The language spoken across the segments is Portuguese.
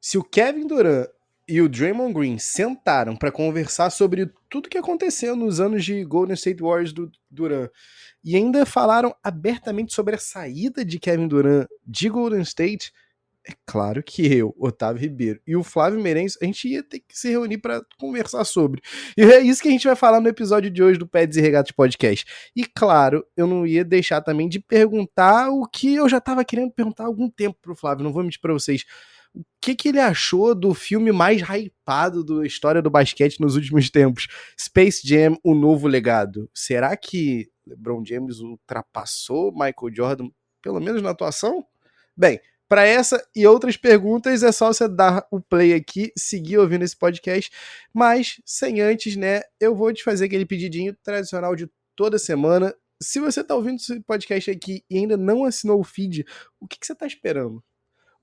Se o Kevin Durant e o Draymond Green sentaram para conversar sobre tudo que aconteceu nos anos de Golden State Warriors do Durant e ainda falaram abertamente sobre a saída de Kevin Durant de Golden State, é claro que eu, Otávio Ribeiro e o Flávio Meirenz, a gente ia ter que se reunir para conversar sobre. E é isso que a gente vai falar no episódio de hoje do Pads e Regatas Podcast. E claro, eu não ia deixar também de perguntar o que eu já estava querendo perguntar há algum tempo pro Flávio, não vou mentir para vocês. O que ele achou do filme mais hypado da história do basquete nos últimos tempos? Space Jam, O Novo Legado. Será que LeBron James ultrapassou Michael Jordan, pelo menos na atuação? Bem, para essa e outras perguntas é só você dar o play aqui, seguir ouvindo esse podcast, mas sem antes, né, eu vou te fazer aquele pedidinho tradicional de toda semana. Se você tá ouvindo esse podcast aqui e ainda não assinou o feed, o que você tá esperando?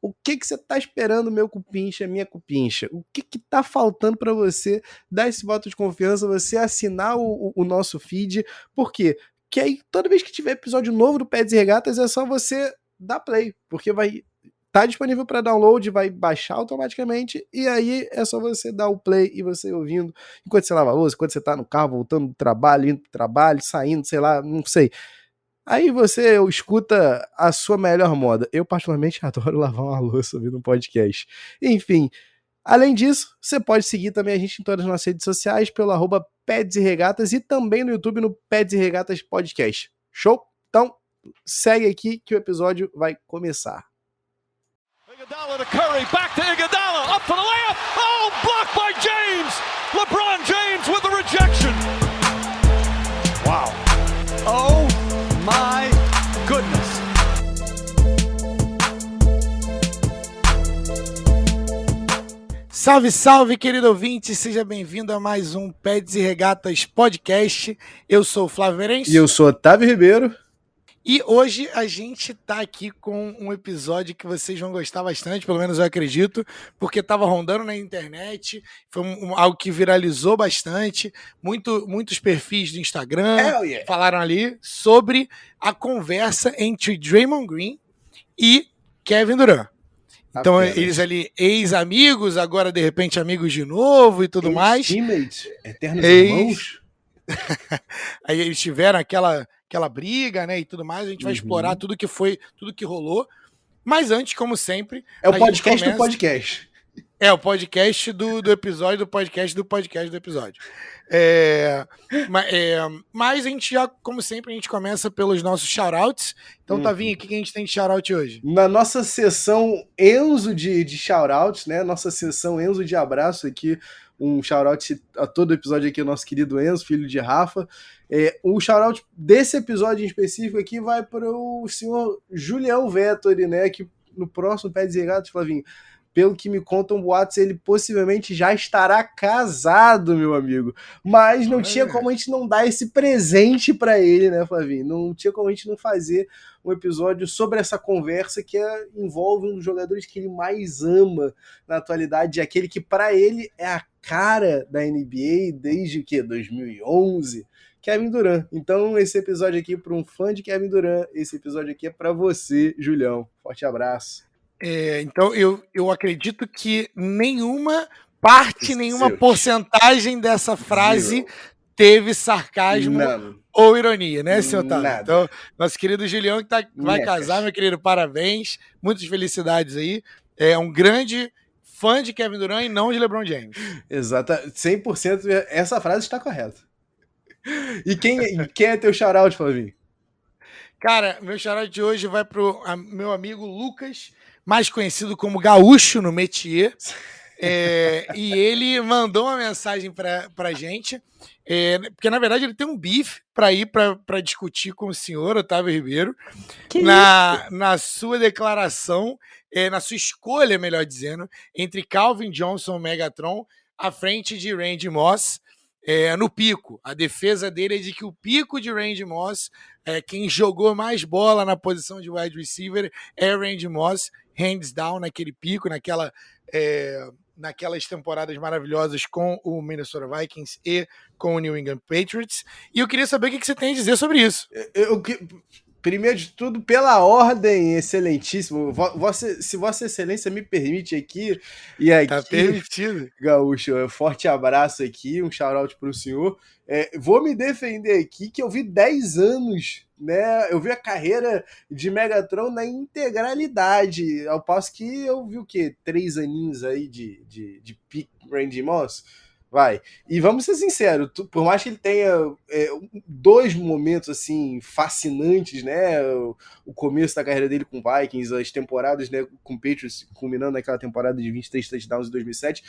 O que você tá esperando, meu cupincha, minha cupincha? O que tá faltando para você dar esse voto de confiança, você assinar o nosso feed? Por quê? Porque aí, toda vez que tiver episódio novo do Pads e Regatas, é só você dar play, porque vai tá disponível para download, vai baixar automaticamente, e aí é só você dar o play e você ouvindo enquanto você lava a louça, enquanto você tá no carro, voltando do trabalho, indo pro trabalho, saindo, sei lá, não sei. Aí você escuta a sua melhor moda. Eu, particularmente, adoro lavar uma louça ouvindo um podcast. Enfim, além disso, você pode seguir também a gente em todas as nossas redes sociais pelo @Pads e Regatas e também no YouTube no Pads e Regatas Podcast. Show? Então, segue aqui que o episódio vai começar. Iguodala to Curry, back to Iguodala, up for the layup. Oh, blocked by James. LeBron James with the rejection. Wow. Oh my goodness. Salve, salve, querido ouvinte, seja bem-vindo a mais um Pads e Regatas Podcast. Eu sou o Flávio Meirenz. E eu sou Otávio Ribeiro. E hoje a gente tá aqui com um episódio que vocês vão gostar bastante, pelo menos eu acredito, porque estava rondando na internet, foi algo que viralizou bastante, muitos perfis do Instagram falaram ali sobre a conversa entre Draymond Green e Kevin Durant. Então eles ali, ex-amigos, agora de repente amigos de novo e tudo mais. Teammates, eternos irmãos. Aí eles tiveram aquela briga, né, e tudo mais. A gente vai explorar tudo que rolou. Mas antes, como sempre... É o podcast do podcast. É o podcast do episódio, do podcast do episódio. Mas a gente já, como sempre, a gente começa pelos nossos shoutouts. Então, Tavinho, o que a gente tem de shoutout hoje? Na nossa sessão Enzo de shoutouts, né? Nossa sessão Enzo de abraço aqui. Um shoutout a todo episódio aqui, o nosso querido Enzo, filho de Rafa. O shoutout desse episódio em específico aqui vai para o senhor Julião Vettori, né? Que no próximo Pé Desregado, Flavinho, pelo que me contam boatos, ele possivelmente já estará casado, meu amigo. Mas não tinha como a gente não dar esse presente para ele, né, Flavinho? Não tinha como a gente não fazer um episódio sobre essa conversa que envolve um dos jogadores que ele mais ama na atualidade, aquele que para ele é a cara da NBA desde o quê? 2011? Kevin Durant. Então esse episódio aqui para um fã de Kevin Durant, esse episódio aqui é para você, Julião. Forte abraço. Então eu acredito que nenhuma porcentagem dessa frase teve sarcasmo ou ironia, né, senhor Otávio? Então, nosso querido Julião que vai casar, meu querido, parabéns, muitas felicidades aí. É um grande fã de Kevin Durant e não de LeBron James. Exato, 100%, essa frase está correta. E quem é teu shoutout, Flavinho? Cara, meu shoutout de hoje vai pro meu amigo Lucas, mais conhecido como Gaúcho no métier, e ele mandou uma mensagem pra gente, porque na verdade ele tem um bife para ir para discutir com o senhor Otávio Ribeiro na sua declaração, na sua escolha, melhor dizendo, entre Calvin Johnson e Megatron à frente de Randy Moss. No pico. A defesa dele é de que o pico de Randy Moss, quem jogou mais bola na posição de wide receiver é Randy Moss, hands down naquele pico, naquelas temporadas maravilhosas com o Minnesota Vikings e com o New England Patriots. E eu queria saber o que você tem a dizer sobre isso. primeiro de tudo, pela ordem, excelentíssimo. Se Vossa Excelência me permite aqui, e aqui, Tá permitido. Gaúcho, forte abraço aqui, um shout-out pro senhor. Vou me defender aqui que eu vi 10 anos, né? Eu vi a carreira de Megatron na integralidade, ao passo que eu vi o quê? 3 aninhos aí de Peak Randy Moss. Vai. E vamos ser sinceros, por mais que ele tenha 2 momentos assim fascinantes, né? O começo da carreira dele com Vikings, as temporadas, né, com Patriots, culminando naquela temporada de 23 touchdowns em 2007,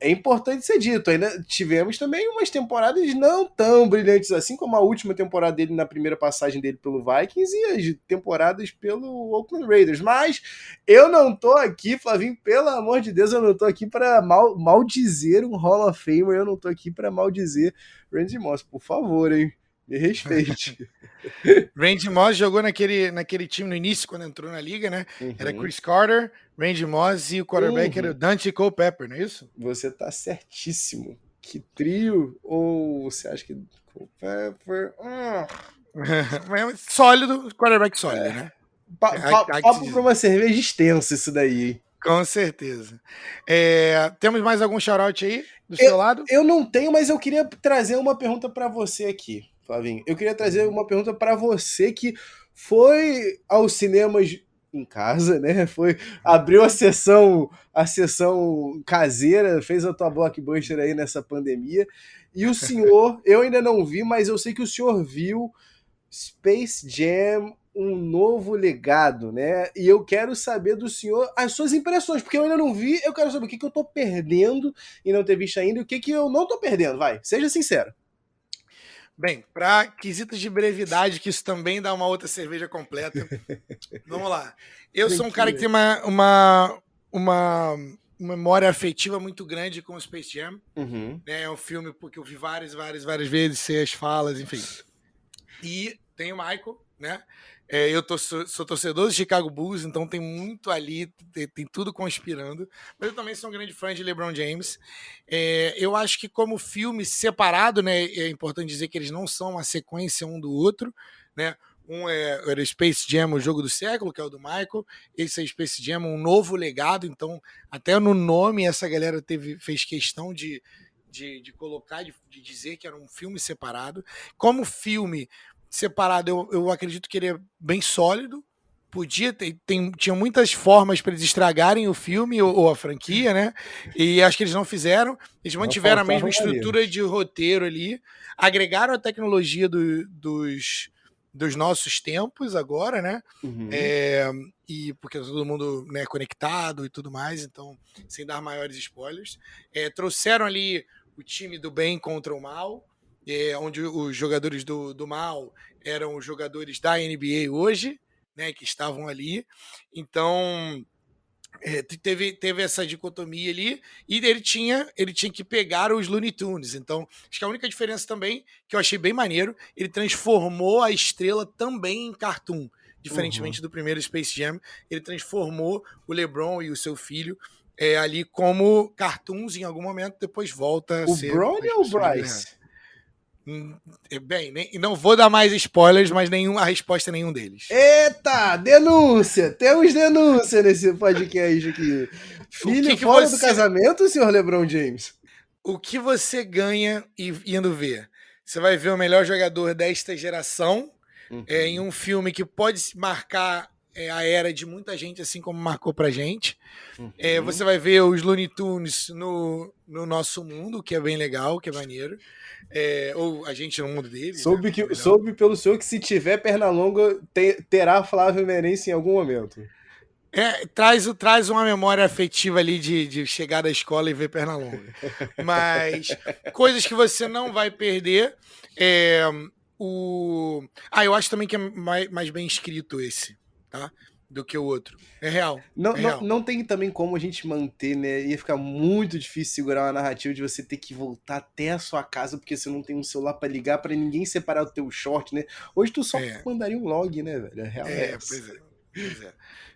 é importante ser dito. Ainda tivemos também umas temporadas não tão brilhantes assim, como a última temporada dele na primeira passagem dele pelo Vikings e as temporadas pelo Oakland Raiders. Mas eu não tô aqui, Flavinho, pelo amor de Deus, eu não tô aqui para maldizer um Hall of Famer, eu não tô aqui para maldizer Randy Moss, por favor, hein? Me respeite. Randy Moss jogou naquele time no início, quando entrou na liga, né? Uhum. Era Chris Carter, Randy Moss e o quarterback era o Dante Culpepper, não é isso? Você tá certíssimo. Que trio? Ou você acha que Culpepper... Sólido, quarterback sólido, né? Papo pra uma cerveja extensa isso daí, hein? Com certeza. Temos mais algum shout-out aí do seu lado? Eu não tenho, mas eu queria trazer uma pergunta para você aqui, Flavinho. Eu queria trazer uma pergunta para você que foi aos cinemas em casa, né? Abriu a sessão caseira, fez a tua blockbuster aí nessa pandemia. E o senhor, eu ainda não vi, mas eu sei que o senhor viu Space Jam, um novo legado, né? E eu quero saber do senhor as suas impressões, porque eu ainda não vi, eu quero saber o que eu tô perdendo e não ter visto ainda, e o que eu não tô perdendo, vai, seja sincero. Bem, para quesitos de brevidade, que isso também dá uma outra cerveja completa, vamos lá. Eu sou um cara que tem uma memória afetiva muito grande com o Space Jam. Uhum. É um filme porque eu vi várias vezes, sei as falas, enfim. E tem o Michael, né? Eu sou torcedor do Chicago Bulls, então tem muito ali, tem tudo conspirando. Mas eu também sou um grande fã de LeBron James. Eu acho que como filme separado, né? É importante dizer que eles não são uma sequência um do outro, né? Era Space Jam, o jogo do século, que é o do Michael. Esse é Space Jam, um novo legado. Então, até no nome, essa galera fez questão de colocar, de dizer que era um filme separado. Como filme separado, eu acredito que ele é bem sólido. Tinha muitas formas para eles estragarem o filme ou a franquia, né? E acho que eles não fizeram. Eles mantiveram a mesma estrutura de roteiro ali, agregaram a tecnologia dos nossos tempos agora, né? Uhum. E porque todo mundo, né, conectado e tudo mais, então, sem dar maiores spoilers. Trouxeram ali o time do bem contra o mal, onde os jogadores do mal eram os jogadores da NBA hoje, né, que estavam ali. Então, teve essa dicotomia ali, e ele tinha que pegar os Looney Tunes. Então, acho que a única diferença também, que eu achei bem maneiro, ele transformou a estrela também em cartoon. Diferentemente do primeiro Space Jam, ele transformou o LeBron e o seu filho ali como cartoons em algum momento, depois volta a ser... O Bronny ou o Bryce? Bem, não vou dar mais spoilers, mas a resposta é nenhum deles. Eita, denúncia! Temos denúncia nesse podcast aqui. Filho fora do casamento, senhor LeBron James? O que você ganha indo ver? Você vai ver o melhor jogador desta geração, em um filme que pode marcar a era de muita gente, assim como marcou pra gente. Você vai ver os Looney Tunes no nosso mundo, que é bem legal, que é maneiro. Ou a gente no mundo deles. Soube pelo senhor que se tiver perna longa, terá Flávio Meirense em algum momento. Traz uma memória afetiva ali de chegar da escola e ver perna longa. Mas coisas que você não vai perder. Eu acho também que é mais bem escrito esse, tá? Do que o outro. É real. Não tem também como a gente manter, né? Ia ficar muito difícil segurar uma narrativa de você ter que voltar até a sua casa porque você não tem um celular pra ligar, pra ninguém separar o teu short, né? Hoje tu só mandaria um log, né, velho? A real é essa. Pois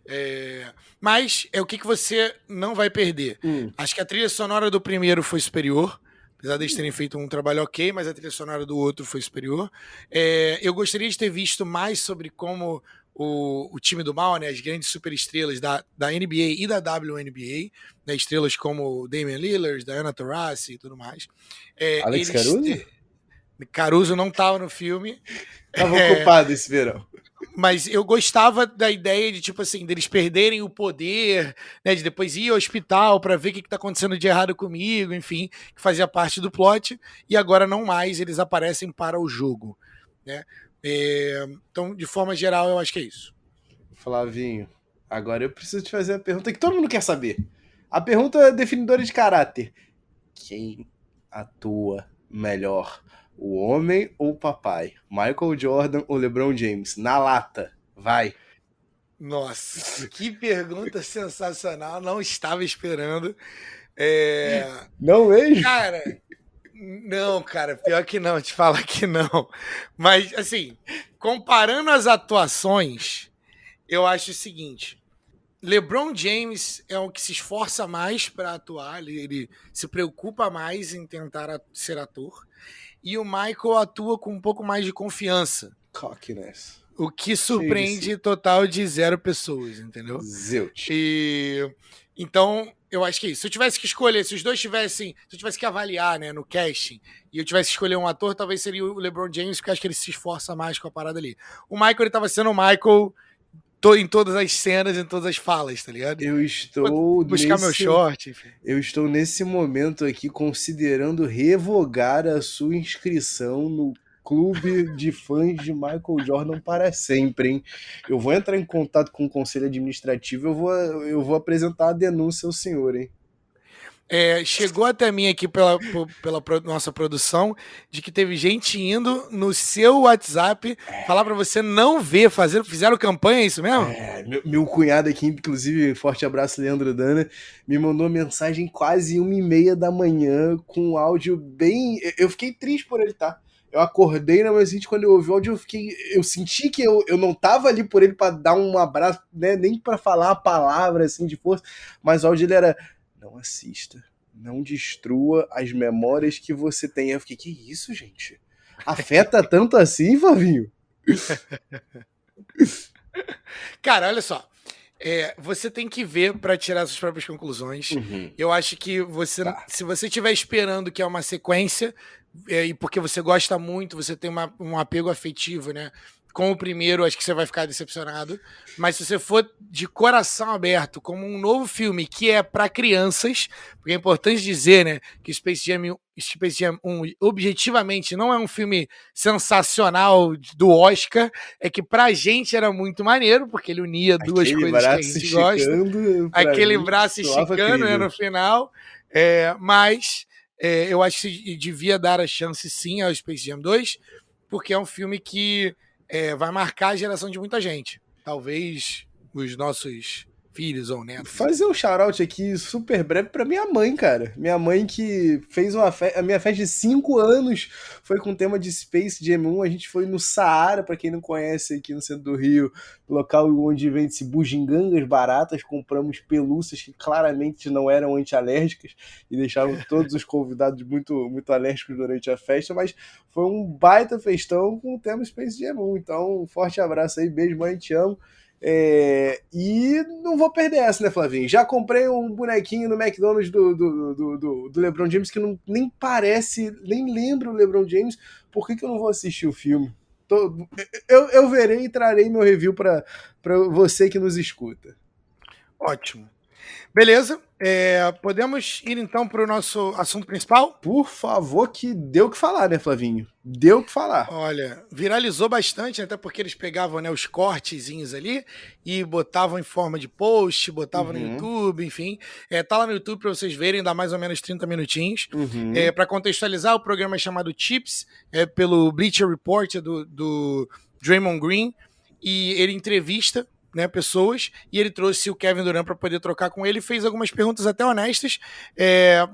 é. Mas o que você não vai perder? Acho que a trilha sonora do primeiro foi superior, apesar deles terem feito um trabalho ok, mas a trilha sonora do outro foi superior. Eu gostaria de ter visto mais sobre como o time do mal, né, as grandes superestrelas da NBA e da WNBA, né, estrelas como Damian Lillard, Diana Taurasi e tudo mais. Alex Caruso? Caruso não estava no filme. Tava ocupado esse verão. Mas eu gostava da ideia de, tipo assim, deles perderem o poder, né, de depois ir ao hospital para ver o que tá acontecendo de errado comigo, enfim, que fazia parte do plot, e agora não mais, eles aparecem para o jogo, né? Então, de forma geral, eu acho que é isso. Flavinho, agora eu preciso te fazer a pergunta que todo mundo quer saber. A pergunta definidora de caráter. Quem atua melhor? O homem ou o papai? Michael Jordan ou LeBron James? Na lata. Vai. Nossa, que pergunta sensacional. Não estava esperando. Não mesmo? Cara, não, cara. Pior que não. Te falar que não. Mas, assim, comparando as atuações, eu acho o seguinte. LeBron James é o que se esforça mais para atuar. Ele se preocupa mais em tentar ser ator. E o Michael atua com um pouco mais de confiança. Cockiness. O que surpreende total de 0 pessoas, entendeu? Zilch. Então, eu acho que é isso. Se eu tivesse que escolher, se os dois tivessem... Se eu tivesse que avaliar, né, no casting, e eu tivesse que escolher um ator, talvez seria o LeBron James, porque eu acho que ele se esforça mais com a parada ali. O Michael, ele tava sendo o Michael em todas as cenas, em todas as falas, tá ligado? Eu estou buscar meu short, enfim. Eu estou nesse momento aqui considerando revogar a sua inscrição no clube de fãs de Michael Jordan para sempre, hein? Eu vou entrar em contato com o conselho administrativo, eu vou apresentar a denúncia ao senhor, hein? Chegou até mim aqui pela nossa produção de que teve gente indo no seu WhatsApp falar pra você não ver, fizeram campanha, é isso mesmo? Meu cunhado aqui, inclusive, forte abraço, Leandro Dana, me mandou mensagem quase 1h30 da manhã com um áudio bem... Eu fiquei triste por ele, tá? Eu acordei na manhã seguinte, quando eu ouvi o áudio, eu senti que eu não tava ali por ele pra dar um abraço, né, nem pra falar a palavra assim de força, mas o áudio ele era: não assista, não destrua as memórias que você tem. Eu fiquei, que isso, gente? Afeta tanto assim, Flavinho? Cara, olha só. Você tem que ver para tirar suas próprias conclusões. Uhum. Eu acho que se você estiver esperando que é uma sequência, e porque você gosta muito, você tem um apego afetivo, né? Com o primeiro, acho que você vai ficar decepcionado. Mas se você for de coração aberto, como um novo filme que é para crianças, porque é importante dizer, né, que Space Jam 1 objetivamente não é um filme sensacional do Oscar, é que pra gente era muito maneiro, porque ele unia duas coisas que a gente gosta. Aquele braço esticando, né, no final. Mas eu acho que devia dar a chance sim ao Space Jam 2, porque é um filme que vai marcar a geração de muita gente. Talvez os nossos filhos ou netos. Fazer um shout-out aqui super breve pra minha mãe, cara. Minha mãe que fez a minha festa de 5 anos foi com o tema de Space Jam 1. A gente foi no Saara, pra quem não conhece, aqui no centro do Rio, local onde vende-se bugigangas baratas. Compramos pelúcias que claramente não eram antialérgicas e deixavam todos os convidados muito, muito alérgicos durante a festa, mas foi um baita festão com o tema Space Jam 1. Então, um forte abraço aí, beijo, mãe, te amo. E não vou perder essa, né, Flavinho? Já comprei um bonequinho no McDonald's do LeBron James que nem parece, nem lembra o LeBron James. Por que eu não vou assistir o filme? Eu verei e trarei meu review para você que nos escuta. Ótimo. Beleza, podemos ir então para o nosso assunto principal? Por favor, que deu o que falar, né, Flavinho? Deu o que falar. Olha, viralizou bastante, até porque eles pegavam, né, os cortezinhos ali e botavam em forma de post, botavam no YouTube, enfim. Tá lá no YouTube para vocês verem, dá mais ou menos 30 minutinhos. Para contextualizar, o programa é chamado Chips, pelo Bleacher Report do Draymond Green, e ele entrevista, né, pessoas, e ele trouxe o Kevin Durant para poder trocar com ele, fez algumas perguntas até honestas.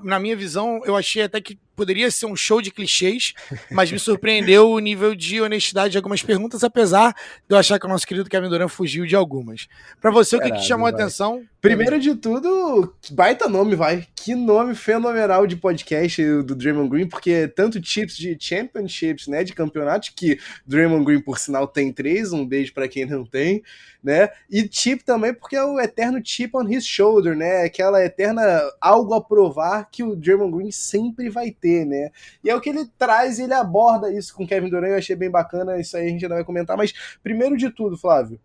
Na minha visão, eu achei até que poderia ser um show de clichês, mas me surpreendeu o nível de honestidade de algumas perguntas, apesar de eu achar que o nosso querido Kevin Durant fugiu de algumas. Para você, o que te chamou a atenção? Primeiro de tudo, baita nome, vai. Que nome fenomenal de podcast do Draymond Green, porque tanto chips de championships, né, de campeonatos, que Draymond Green, por sinal, tem 3, um beijo para quem não tem, né, e chip também porque é o eterno chip on his shoulder, né, aquela eterna algo a provar que o Draymond Green sempre vai ter, né, e é o que ele traz, ele aborda isso com o Kevin Durant, eu achei bem bacana, isso aí a gente ainda vai comentar, mas primeiro de tudo, Flávio,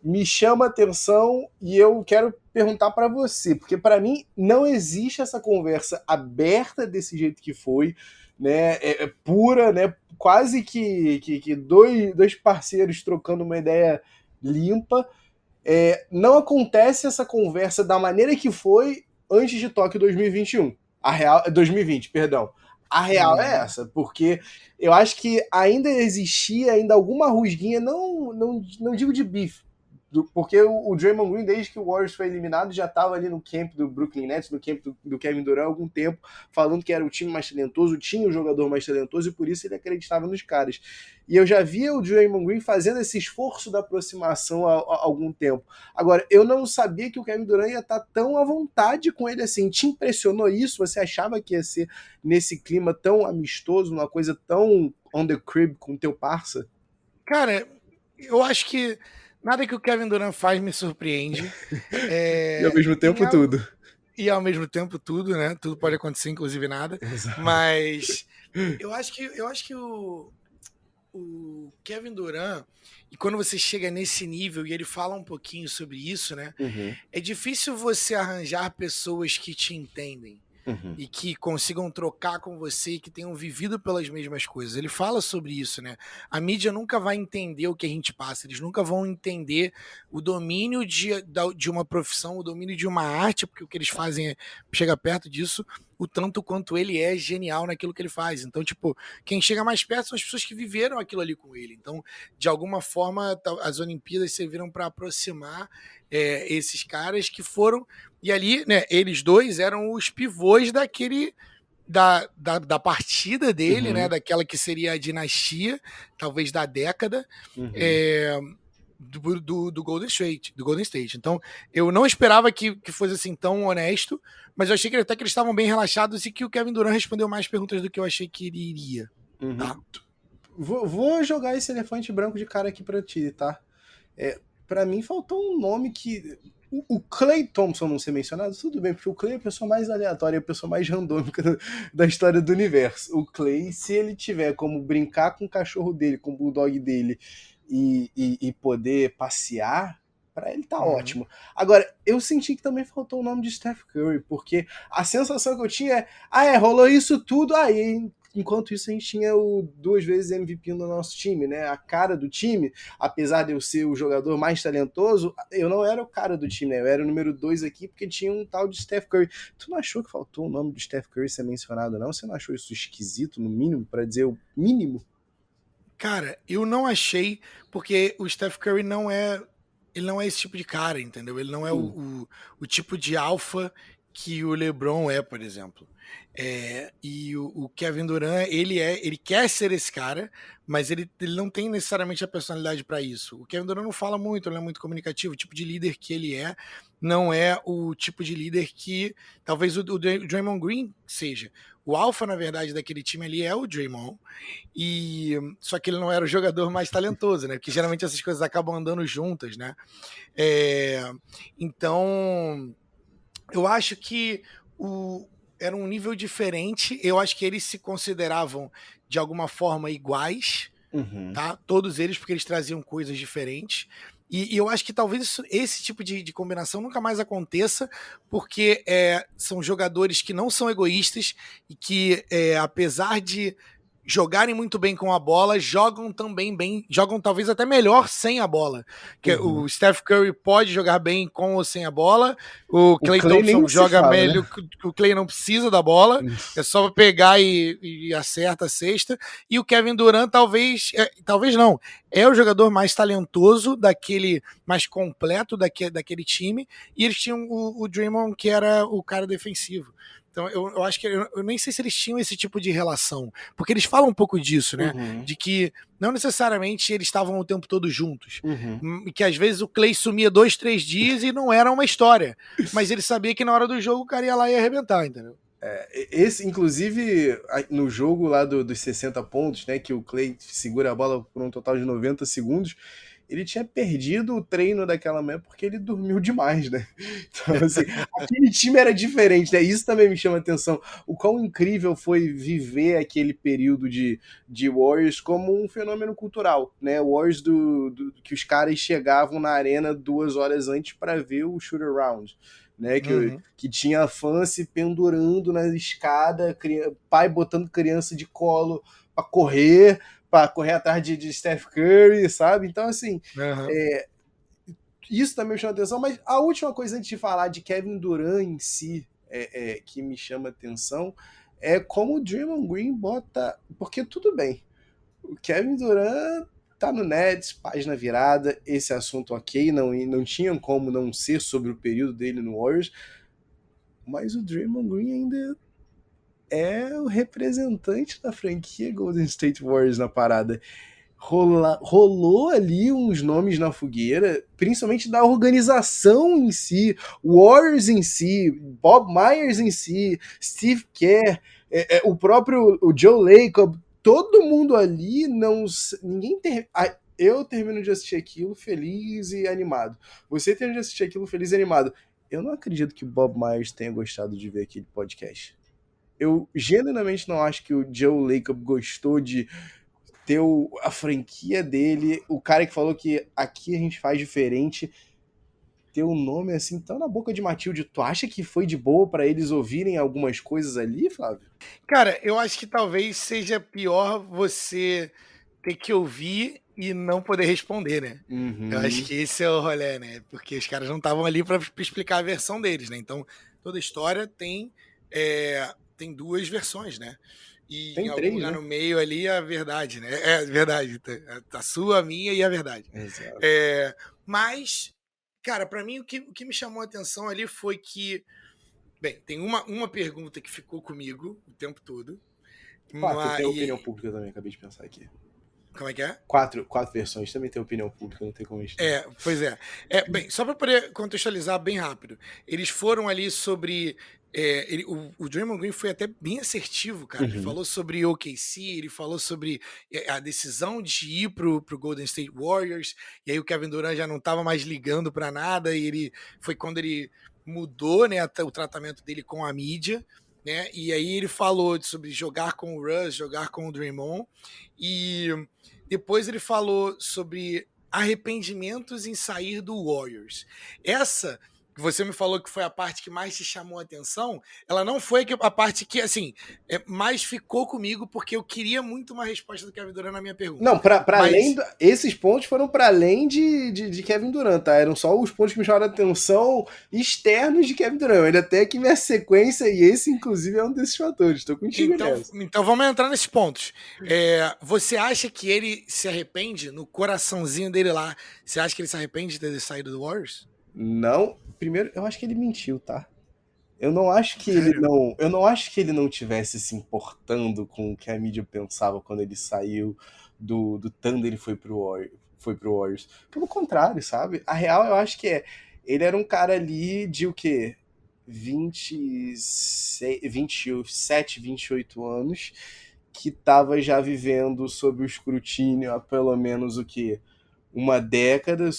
me chama a atenção e eu quero perguntar para você, porque para mim não existe essa conversa aberta desse jeito que foi, né, pura, né, quase que dois parceiros trocando uma ideia limpa, não acontece essa conversa da maneira que foi antes de Tóquio 2021, a real, 2020, perdão. A real é essa, porque eu acho que ainda existia alguma rusguinha, não digo de bife, porque o Draymond Green, desde que o Warriors foi eliminado, já estava ali no camp do Brooklyn Nets, no camp do Kevin Durant há algum tempo, falando que era o time mais talentoso, tinha o jogador mais talentoso, e por isso ele acreditava nos caras. E eu já via o Draymond Green fazendo esse esforço da aproximação há algum tempo. Agora, eu não sabia que o Kevin Durant ia estar tão à vontade com ele assim. Te impressionou isso? Você achava que ia ser nesse clima tão amistoso, uma coisa tão on the crib com o teu parça? Cara, eu acho que nada que o Kevin Durant faz me surpreende. E ao mesmo tempo tudo. E ao mesmo tempo tudo, né? Tudo pode acontecer, inclusive nada. Exato. Mas eu acho que o Kevin Durant, e quando você chega nesse nível e ele fala um pouquinho sobre isso, né? Uhum. É difícil você arranjar pessoas que te entendem. Uhum. E que consigam trocar com você e que tenham vivido pelas mesmas coisas. Ele fala sobre isso, né? A mídia nunca vai entender o que a gente passa, eles nunca vão entender o domínio de uma profissão, o domínio de uma arte, porque o que eles fazem chega perto disso, o tanto quanto ele é genial naquilo que ele faz. Então, tipo, quem chega mais perto são as pessoas que viveram aquilo ali com ele. Então, de alguma forma, as Olimpíadas serviram para aproximar esses caras que foram... E ali, né, eles dois eram os pivôs daquele... Da partida dele, uhum. Né, daquela que seria a dinastia, talvez da década, uhum. Do Golden State. Então, eu não esperava que fosse assim tão honesto, mas eu achei que até que eles estavam bem relaxados e que o Kevin Durant respondeu mais perguntas do que eu achei que ele iria. Uhum. Tá? Vou jogar esse elefante branco de cara aqui pra ti, tá? Pra mim faltou um nome que... O Klay Thompson não ser mencionado, tudo bem, porque o Klay é a pessoa mais aleatória, a pessoa mais randômica da história do universo. O Klay, se ele tiver como brincar com o cachorro dele, com o bulldog dele e poder passear, pra ele tá ótimo. Agora, eu senti que também faltou o nome de Steph Curry, porque a sensação que eu tinha rolou isso tudo aí. Enquanto isso, a gente tinha o 2 vezes MVP no nosso time, né? A cara do time, apesar de eu ser o jogador mais talentoso, eu não era o cara do time, né? Eu era o número 2 aqui porque tinha um tal de Steph Curry. Tu não achou que faltou o nome do Steph Curry ser mencionado, não? Você não achou isso esquisito, no mínimo, para dizer o mínimo? Cara, eu não achei, porque o Steph Curry não é esse tipo de cara, entendeu? Ele não é o tipo de alfa que o LeBron é, por exemplo. E o Kevin Durant, ele quer ser esse cara, mas ele não tem necessariamente a personalidade para isso. O Kevin Durant não fala muito, ele não é muito comunicativo. O tipo de líder que ele não é o tipo de líder que talvez o Draymond Green seja. O alfa, na verdade, daquele time ali é o Draymond, só que ele não era o jogador mais talentoso, né? Porque geralmente essas coisas acabam andando juntas, né? Então, eu acho que era um nível diferente. Eu acho que eles se consideravam de alguma forma iguais, uhum. Tá? Todos eles, porque eles traziam coisas diferentes. E eu acho que talvez esse tipo de combinação nunca mais aconteça, porque são jogadores que não são egoístas e que, apesar de jogarem muito bem com a bola, jogam também bem, jogam talvez até melhor sem a bola. Que uhum. O Steph Curry pode jogar bem com ou sem a bola, o Klay Thompson joga melhor, né? O Klay não precisa da bola, é só pegar e acerta a cesta, e o Kevin Durant talvez não, é o jogador mais talentoso mais completo daquele time, e eles tinham o Draymond, que era o cara defensivo. Então eu acho que eu nem sei se eles tinham esse tipo de relação, porque eles falam um pouco disso, né? De que não necessariamente eles estavam o tempo todo juntos, que às vezes o Clay sumia 2, 3 dias e não era uma história, mas ele sabia que na hora do jogo o cara ia lá e ia arrebentar, entendeu? Esse, inclusive, no jogo lá dos 60 pontos, né, que o Clay segura a bola por um total de 90 segundos, ele tinha perdido o treino daquela manhã porque ele dormiu demais, né? Então, assim, aquele time era diferente, né? Isso também me chama a atenção. O quão incrível foi viver aquele período de Warriors como um fenômeno cultural, né? Warriors que os caras chegavam na arena 2 horas antes para ver o shoot around. Né, que tinha fã se pendurando na escada, pai botando criança de colo para correr atrás de Steph Curry, sabe? Então, assim, isso também me chama atenção, mas a última coisa antes de falar de Kevin Durant em si, que me chama atenção, é como o Draymond Green bota... Porque tudo bem, o Kevin Durant tá no Nets, página virada, esse assunto ok, não tinha como não ser sobre o período dele no Warriors, mas o Draymond Green ainda é o representante da franquia Golden State Warriors na parada. Rolou ali uns nomes na fogueira, principalmente da organização em si, Warriors em si, Bob Myers em si, Steve Kerr, o próprio Joe Lacob, todo mundo ali, eu termino de assistir aquilo feliz e animado. Você termina de assistir aquilo feliz e animado. Eu não acredito que o Bob Myers tenha gostado de ver aquele podcast. Eu genuinamente não acho que o Joe Lacob gostou de ter a franquia dele, o cara que falou que aqui a gente faz diferente, ter um nome assim tão na boca de Matilde. Tu acha que foi de boa pra eles ouvirem algumas coisas ali, Flávio? Cara, eu acho que talvez seja pior você ter que ouvir e não poder responder, né? Eu acho que esse é o rolê, né? Porque os caras não estavam ali pra explicar a versão deles, né? Então, toda história tem 2 versões, né? E tem em algum 3, lugar né? no meio ali a verdade, né? É verdade. A sua, a minha e a verdade. Exato. Mas, cara, pra mim o que me chamou a atenção ali foi que, bem, tem uma pergunta que ficou comigo o tempo todo. Tem opinião pública também, acabei de pensar aqui. Como é que é? 4 versões também tem opinião pública, não tem como a gente... Pois é. Bem, só para poder contextualizar bem rápido, eles foram ali sobre... o Draymond Green foi até bem assertivo, cara. Ele falou sobre OKC, ele falou sobre a decisão de ir pro Golden State Warriors, e aí o Kevin Durant já não estava mais ligando para nada, e foi quando ele mudou, né, o tratamento dele com a mídia, né, e aí ele falou sobre jogar com o Russ, jogar com o Draymond, e depois ele falou sobre arrependimentos em sair do Warriors. Essa que você me falou que foi a parte que mais te chamou a atenção, ela não foi a parte que, assim, mais ficou comigo, porque eu queria muito uma resposta do Kevin Durant na minha pergunta. Não, além... Esses pontos foram para além de Kevin Durant, tá? Eram só os pontos que me chamaram a atenção externos de Kevin Durant. Eu ainda tenho aqui minha sequência, e esse, inclusive, é um desses fatores. Estou contigo nessa. Então vamos entrar nesses pontos. Você acha que ele se arrepende, no coraçãozinho dele lá, você acha que ele se arrepende de ter saído do Warriors? Não, primeiro, eu acho que ele mentiu, tá? Eu não acho que ele não tivesse se importando com o que a mídia pensava quando ele saiu do Thunder e foi pro Warriors. Pelo contrário, sabe? A real, eu acho que ele era um cara ali de o quê? 27, 28 anos, que tava já vivendo sob o escrutínio há pelo menos o quê? Uma década,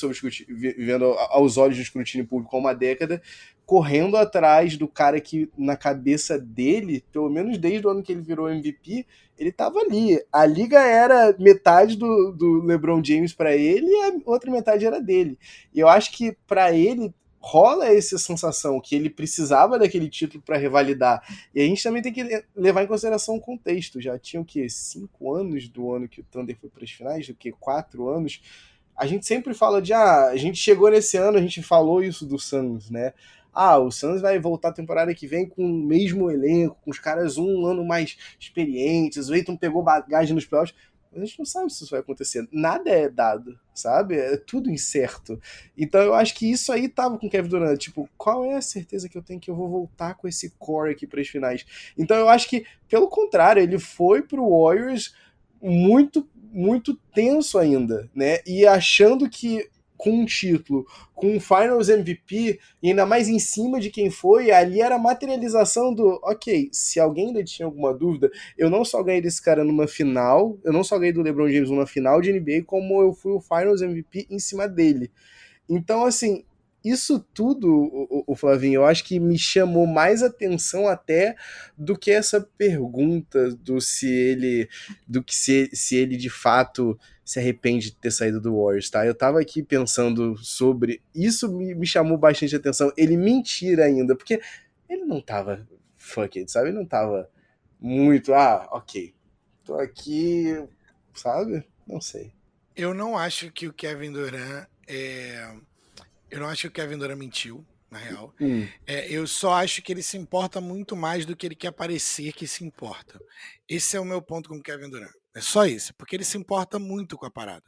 vivendo aos olhos do escrutínio público há uma década, correndo atrás do cara que, na cabeça dele, pelo menos desde o ano que ele virou MVP, ele tava ali. A liga era metade do LeBron James para ele e a outra metade era dele. E eu acho que para ele rola essa sensação que ele precisava daquele título para revalidar. E a gente também tem que levar em consideração o contexto. Já tinha o quê? 5 anos do ano que o Thunder foi para as finais? O quê? 4 anos? A gente sempre fala a gente chegou nesse ano, a gente falou isso do Suns, né? O Suns vai voltar a temporada que vem com o mesmo elenco, com os caras um ano mais experientes, o Ayton pegou bagagem nos playoffs. A gente não sabe se isso vai acontecer. Nada é dado, sabe? É tudo incerto. Então eu acho que isso aí tava com o Kevin Durant. Tipo, qual é a certeza que eu tenho que eu vou voltar com esse core aqui para as finais? Então eu acho que, pelo contrário, ele foi pro Warriors muito, muito tenso ainda, né? E achando que com um título, com um Finals MVP, e ainda mais em cima de quem foi, ali era a materialização do, ok, se alguém ainda tinha alguma dúvida, eu não só ganhei desse cara numa final, eu não só ganhei do LeBron James numa final de NBA, como eu fui o Finals MVP em cima dele. Então, assim, isso tudo, o Flavinho, eu acho que me chamou mais atenção até do que essa pergunta do que se ele de fato se arrepende de ter saído do Warriors, tá? Eu tava aqui pensando sobre, isso me chamou bastante atenção, ele mentir ainda, porque ele não tava fuck it, sabe? Ele não tava muito, ok, tô aqui, sabe? Não sei. Eu não acho que o Kevin Durant Eu não acho que o Kevin Durant mentiu, na real. Eu só acho que ele se importa muito mais do que ele quer parecer que se importa. Esse é o meu ponto com o Kevin Durant. É só isso, porque ele se importa muito com a parada.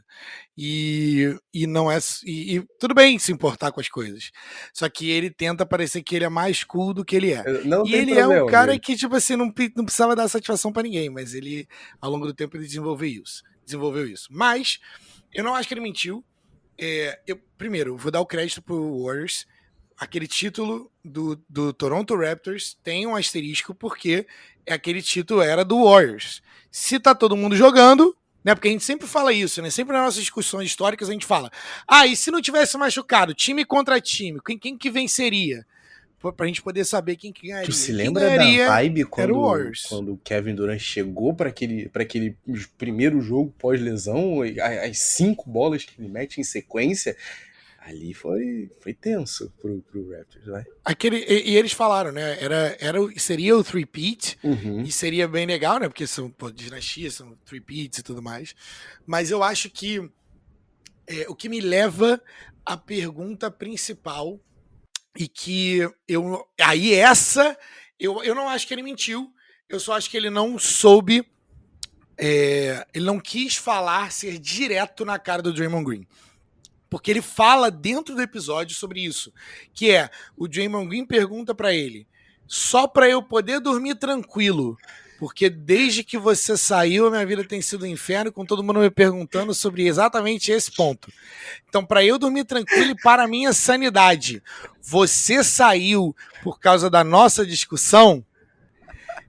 E não é. E tudo bem se importar com as coisas. Só que ele tenta parecer que ele é mais cool do que ele é. Não E tem ele é um problema, cara amigo. que, tipo assim, não precisava dar satisfação pra ninguém, mas ele, ao longo do tempo, ele desenvolveu isso. Mas eu não acho que ele mentiu. Primeiro, vou dar o crédito pro Warriors. Aquele título do Toronto Raptors tem um asterisco porque aquele título era do Warriors. Se tá todo mundo jogando, né? Porque a gente sempre fala isso, né? Sempre nas nossas discussões históricas a gente fala: e se não tivesse machucado, time contra time, quem que venceria? Pra gente poder saber quem que ganharia. Tu se Quem lembra da ganharia vibe era o Warriors. quando o Kevin Durant chegou para aquele primeiro jogo pós-lesão, as 5 bolas que ele mete em sequência? Ali foi tenso pro Raptors, vai. E eles falaram, né? Seria o three-peat, Uhum. e seria bem legal, né? Porque são dinastias, são three-peats e tudo mais. Mas eu acho que o que me leva à pergunta principal, e que eu não acho que ele mentiu, eu só acho que ele não soube, ele não quis ser direto na cara do Draymond Green. Porque ele fala dentro do episódio sobre isso, que é, o Draymond Green pergunta pra ele: só pra eu poder dormir tranquilo, porque desde que você saiu, a minha vida tem sido um inferno, com todo mundo me perguntando sobre exatamente esse ponto. Então, pra eu dormir tranquilo e para a minha sanidade, você saiu por causa da nossa discussão?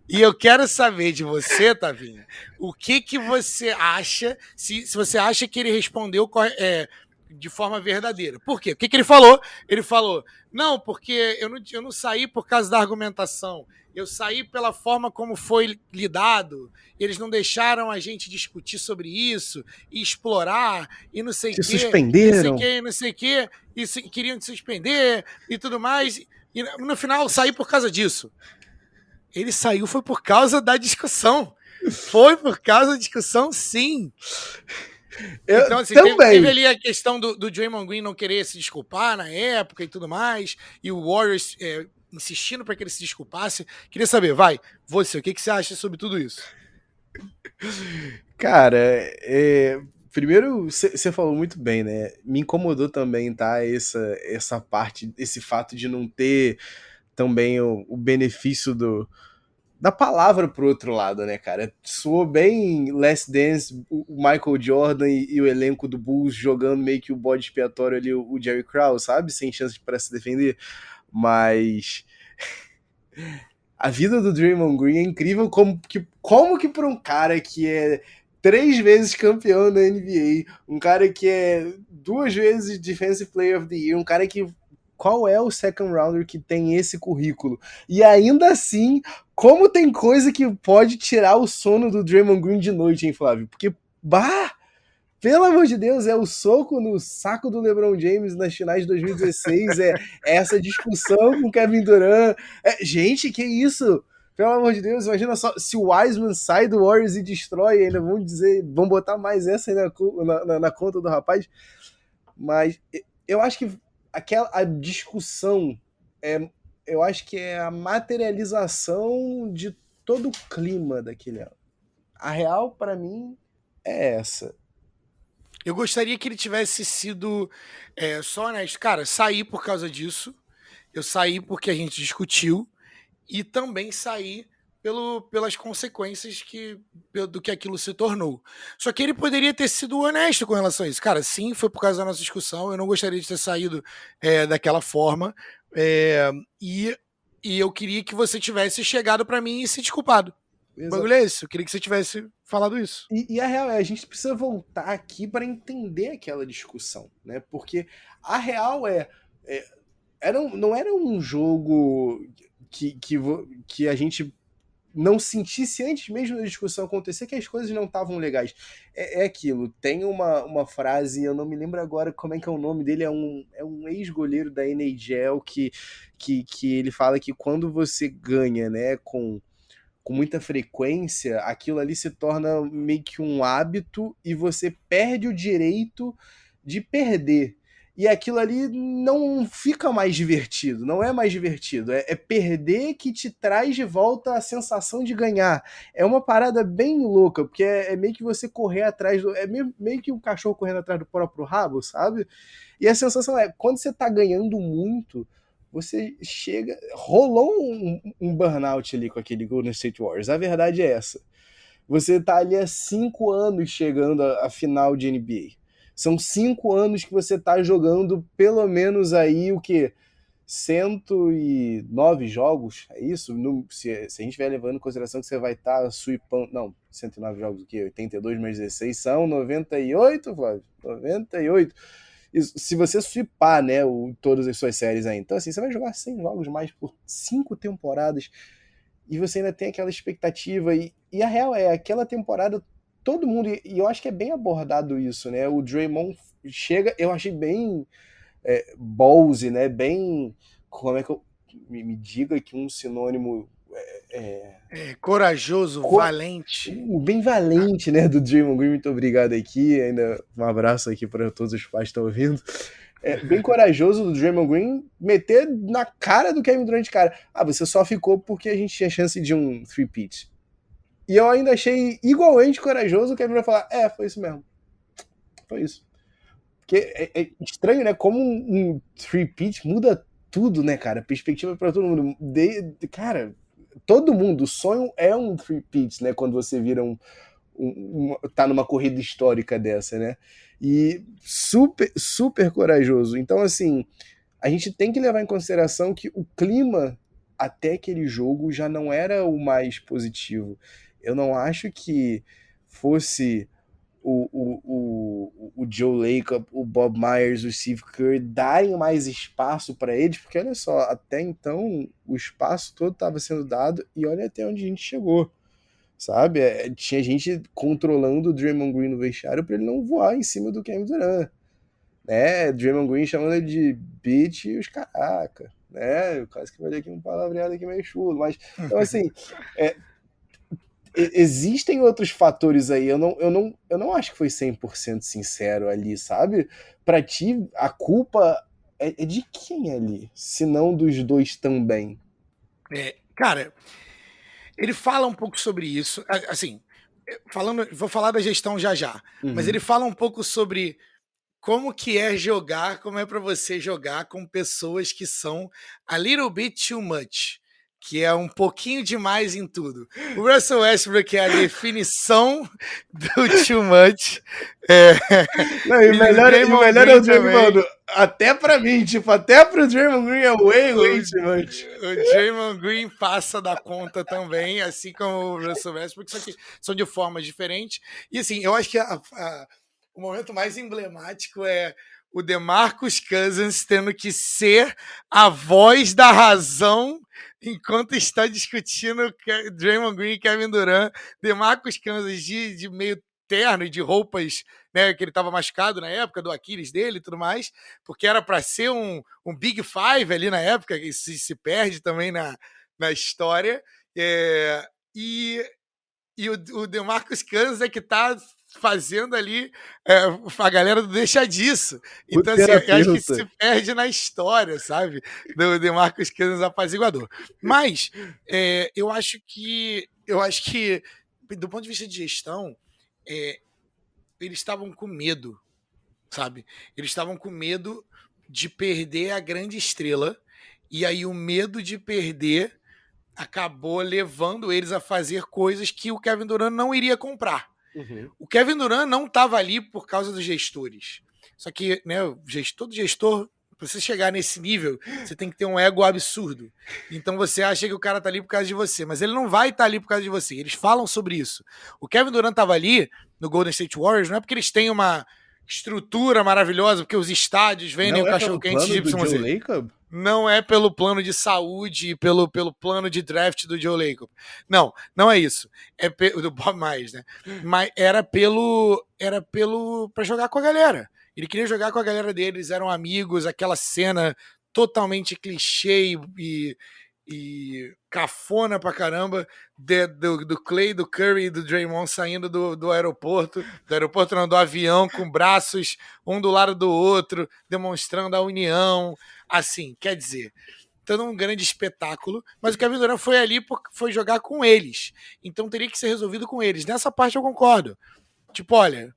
E eu quero saber de você, Tavinho, o que você acha, se você acha que ele respondeu de forma verdadeira. Por quê? O que ele falou? Ele falou: não, porque eu não saí por causa da argumentação, eu saí pela forma como foi lidado, eles não deixaram a gente discutir sobre isso, e explorar, e não sei o quê, suspenderam. não sei o quê, e queriam te suspender, e tudo mais, e no final eu saí por causa disso. Ele saiu foi por causa da discussão. Foi por causa da discussão, sim. Então, assim, teve ali a questão do Draymond Green não querer se desculpar na época e tudo mais, e o Warriors insistindo para que ele se desculpasse. Queria saber, você, o que você acha sobre tudo isso? Cara, primeiro, você falou muito bem, né? Me incomodou também, tá? Essa parte, esse fato de não ter também o benefício da palavra pro outro lado, né, cara? Soou bem Last Dance, o Michael Jordan e o elenco do Bulls jogando meio que o bode expiatório ali, o Jerry Krause, sabe? Sem chance para se defender. Mas a vida do Draymond Green é incrível, como que pra um cara que é 3 vezes campeão da NBA, um cara que é 2 vezes Defensive Player of the Year, um cara que... Qual é o second rounder que tem esse currículo? E ainda assim, como tem coisa que pode tirar o sono do Draymond Green de noite, hein, Flávio? Porque, pelo amor de Deus, é o soco no saco do LeBron James nas finais de 2016, é essa discussão com o Kevin Durant. Gente, que isso? Pelo amor de Deus, imagina só, se o Wiseman sai do Warriors e destrói, ainda vão botar mais essa aí na conta do rapaz. Mas eu acho que a discussão, eu acho que é a materialização de todo o clima daquele ano. A real, para mim, é essa. Eu gostaria que ele tivesse sido só honesto. Cara, saí por causa disso. Eu saí porque a gente discutiu. E também saí pelas consequências do que aquilo se tornou. Só que ele poderia ter sido honesto com relação a isso. Cara, sim, foi por causa da nossa discussão. Eu não gostaria de ter saído daquela forma. E eu queria que você tivesse chegado para mim e se desculpado. O bagulho é esse. Eu queria que você tivesse falado isso. E a real é, a gente precisa voltar aqui para entender aquela discussão, né? Porque a real não era um jogo que a gente não sentisse antes mesmo da discussão acontecer que as coisas não estavam legais. É aquilo, tem uma frase, eu não me lembro agora como é que é o nome dele, é um ex-goleiro da NHL que ele fala que quando você ganha, né, com muita frequência, aquilo ali se torna meio que um hábito e você perde o direito de perder. E aquilo ali não fica mais divertido, não é mais divertido. É perder que te traz de volta a sensação de ganhar. É uma parada bem louca, porque é meio que você correr atrás do. É meio que um cachorro correndo atrás do próprio rabo, sabe? E a sensação é, quando você tá ganhando muito, você chega. Rolou um burnout ali com aquele Golden State Warriors. A verdade é essa. Você tá ali há 5 anos chegando à final de NBA. São 5 anos que você tá jogando pelo menos aí o quê? 109 jogos, é isso? Se a gente estiver levando em consideração que você vai estar sweepando. Não, 109 jogos o quê? 82 mais 16 são 98, Flávio? 98. Se você sweepar, né, todas as suas séries aí, então assim, você vai jogar 100 jogos mais por 5 temporadas e você ainda tem aquela expectativa e a real é, aquela temporada todo mundo, e eu acho que é bem abordado isso, né, o Draymond chega, eu achei bem ballsy, né, bem, como é que eu, me diga aqui um sinônimo corajoso, valente. Bem valente, né, do Draymond Green, muito obrigado aqui, ainda um abraço aqui para todos os pais que estão ouvindo. Bem corajoso do Draymond Green meter na cara do Kevin Durant, cara. Você só ficou porque a gente tinha chance de um three-peat. E eu ainda achei igualmente corajoso o Kevin Durant falar, foi isso mesmo. Foi isso. Porque é estranho, né, como um three-peat muda tudo, né, cara, perspectiva para todo mundo. Cara, todo mundo, o sonho é um three-peat, né, quando você vira tá numa corrida histórica dessa, né? E super, super corajoso. Então, assim, a gente tem que levar em consideração que o clima até aquele jogo já não era o mais positivo. Eu não acho que fosse o Joe Lacob, o Bob Myers, o Steve Kerr darem mais espaço para eles, porque olha só, até então o espaço todo estava sendo dado e olha até onde a gente chegou. Sabe? Tinha gente controlando o Draymond Green no vestiário para ele não voar em cima do Kevin Durant. Né? Draymond Green chamando ele de bitch e os caraca. Né? Eu quase que falei aqui um palavreado aqui meio chulo. Mas, então, assim, existem outros fatores aí. Eu não acho que foi 100% sincero ali, sabe? Pra ti, a culpa é de quem ali? Se não dos dois também. Cara, ele fala um pouco sobre isso, assim, vou falar da gestão já, mas ele fala um pouco sobre como que é jogar, como é para você jogar com pessoas que são a little bit too much, que é um pouquinho demais em tudo. O Russell Westbrook é a definição do too much. Não, e o melhor é o Draymond, até pra mim, tipo, até pro Draymond Green é way too much. O Draymond Green passa da conta também, assim como o Russell Westbrook, só que são de formas diferentes. E assim, eu acho que o momento mais emblemático é o DeMarcus Cousins tendo que ser a voz da razão enquanto está discutindo Draymond Green e Kevin Durant. DeMarcus Cousins de meio terno e de roupas, né, que ele estava machucado na época do Aquiles dele e tudo mais, porque era para ser um Big Five ali na época, que se perde também na história. E o DeMarcus Cousins é que está fazendo ali a galera do deixa disso. Então, assim, eu acho que se perde na história, sabe? Do DeMarcus Cousins apaziguador. Mas eu acho que, do ponto de vista de gestão, eles estavam com medo, sabe? Eles estavam com medo de perder a grande estrela, e aí o medo de perder acabou levando eles a fazer coisas que o Kevin Durant não iria comprar. O Kevin Durant não estava ali por causa dos gestores. Só que, né, todo gestor, para você chegar nesse nível, você tem que ter um ego absurdo. Então você acha que o cara tá ali por causa de você, mas ele não vai estar ali por causa de você. Eles falam sobre isso. O Kevin Durant estava ali no Golden State Warriors, não é porque eles têm uma estrutura maravilhosa, porque os estádios vendem o cachorro-quente de YZ. Não é pelo plano de saúde, pelo plano de draft do Joe Lacob. Não é isso. É do Bob Myers, né? Mas era para jogar com a galera. Ele queria jogar com a galera deles, eram amigos, aquela cena totalmente clichê e cafona pra caramba do Clay, do Curry e do Draymond saindo do aeroporto, do avião, com braços um do lado do outro, demonstrando a união, assim, quer dizer, todo um grande espetáculo, mas o Kevin Durant foi ali porque foi jogar com eles, então teria que ser resolvido com eles. Nessa parte eu concordo, tipo, olha,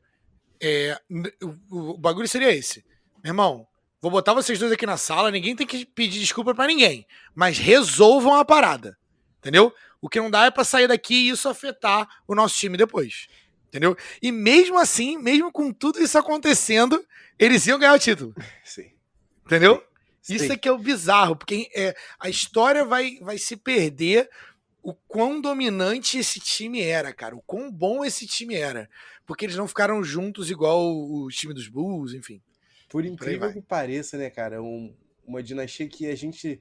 o bagulho seria esse, meu irmão, vou botar vocês dois aqui na sala, ninguém tem que pedir desculpa pra ninguém, mas resolvam a parada, entendeu? O que não dá é pra sair daqui e isso afetar o nosso time depois, entendeu? E mesmo assim, mesmo com tudo isso acontecendo, eles iam ganhar o título. Sim. Entendeu? Sim. Isso é que é o bizarro, porque a história vai se perder o quão dominante esse time era, cara, o quão bom esse time era, porque eles não ficaram juntos igual o time dos Bulls, enfim. Por incrível que pareça, né, cara, uma dinastia que a gente,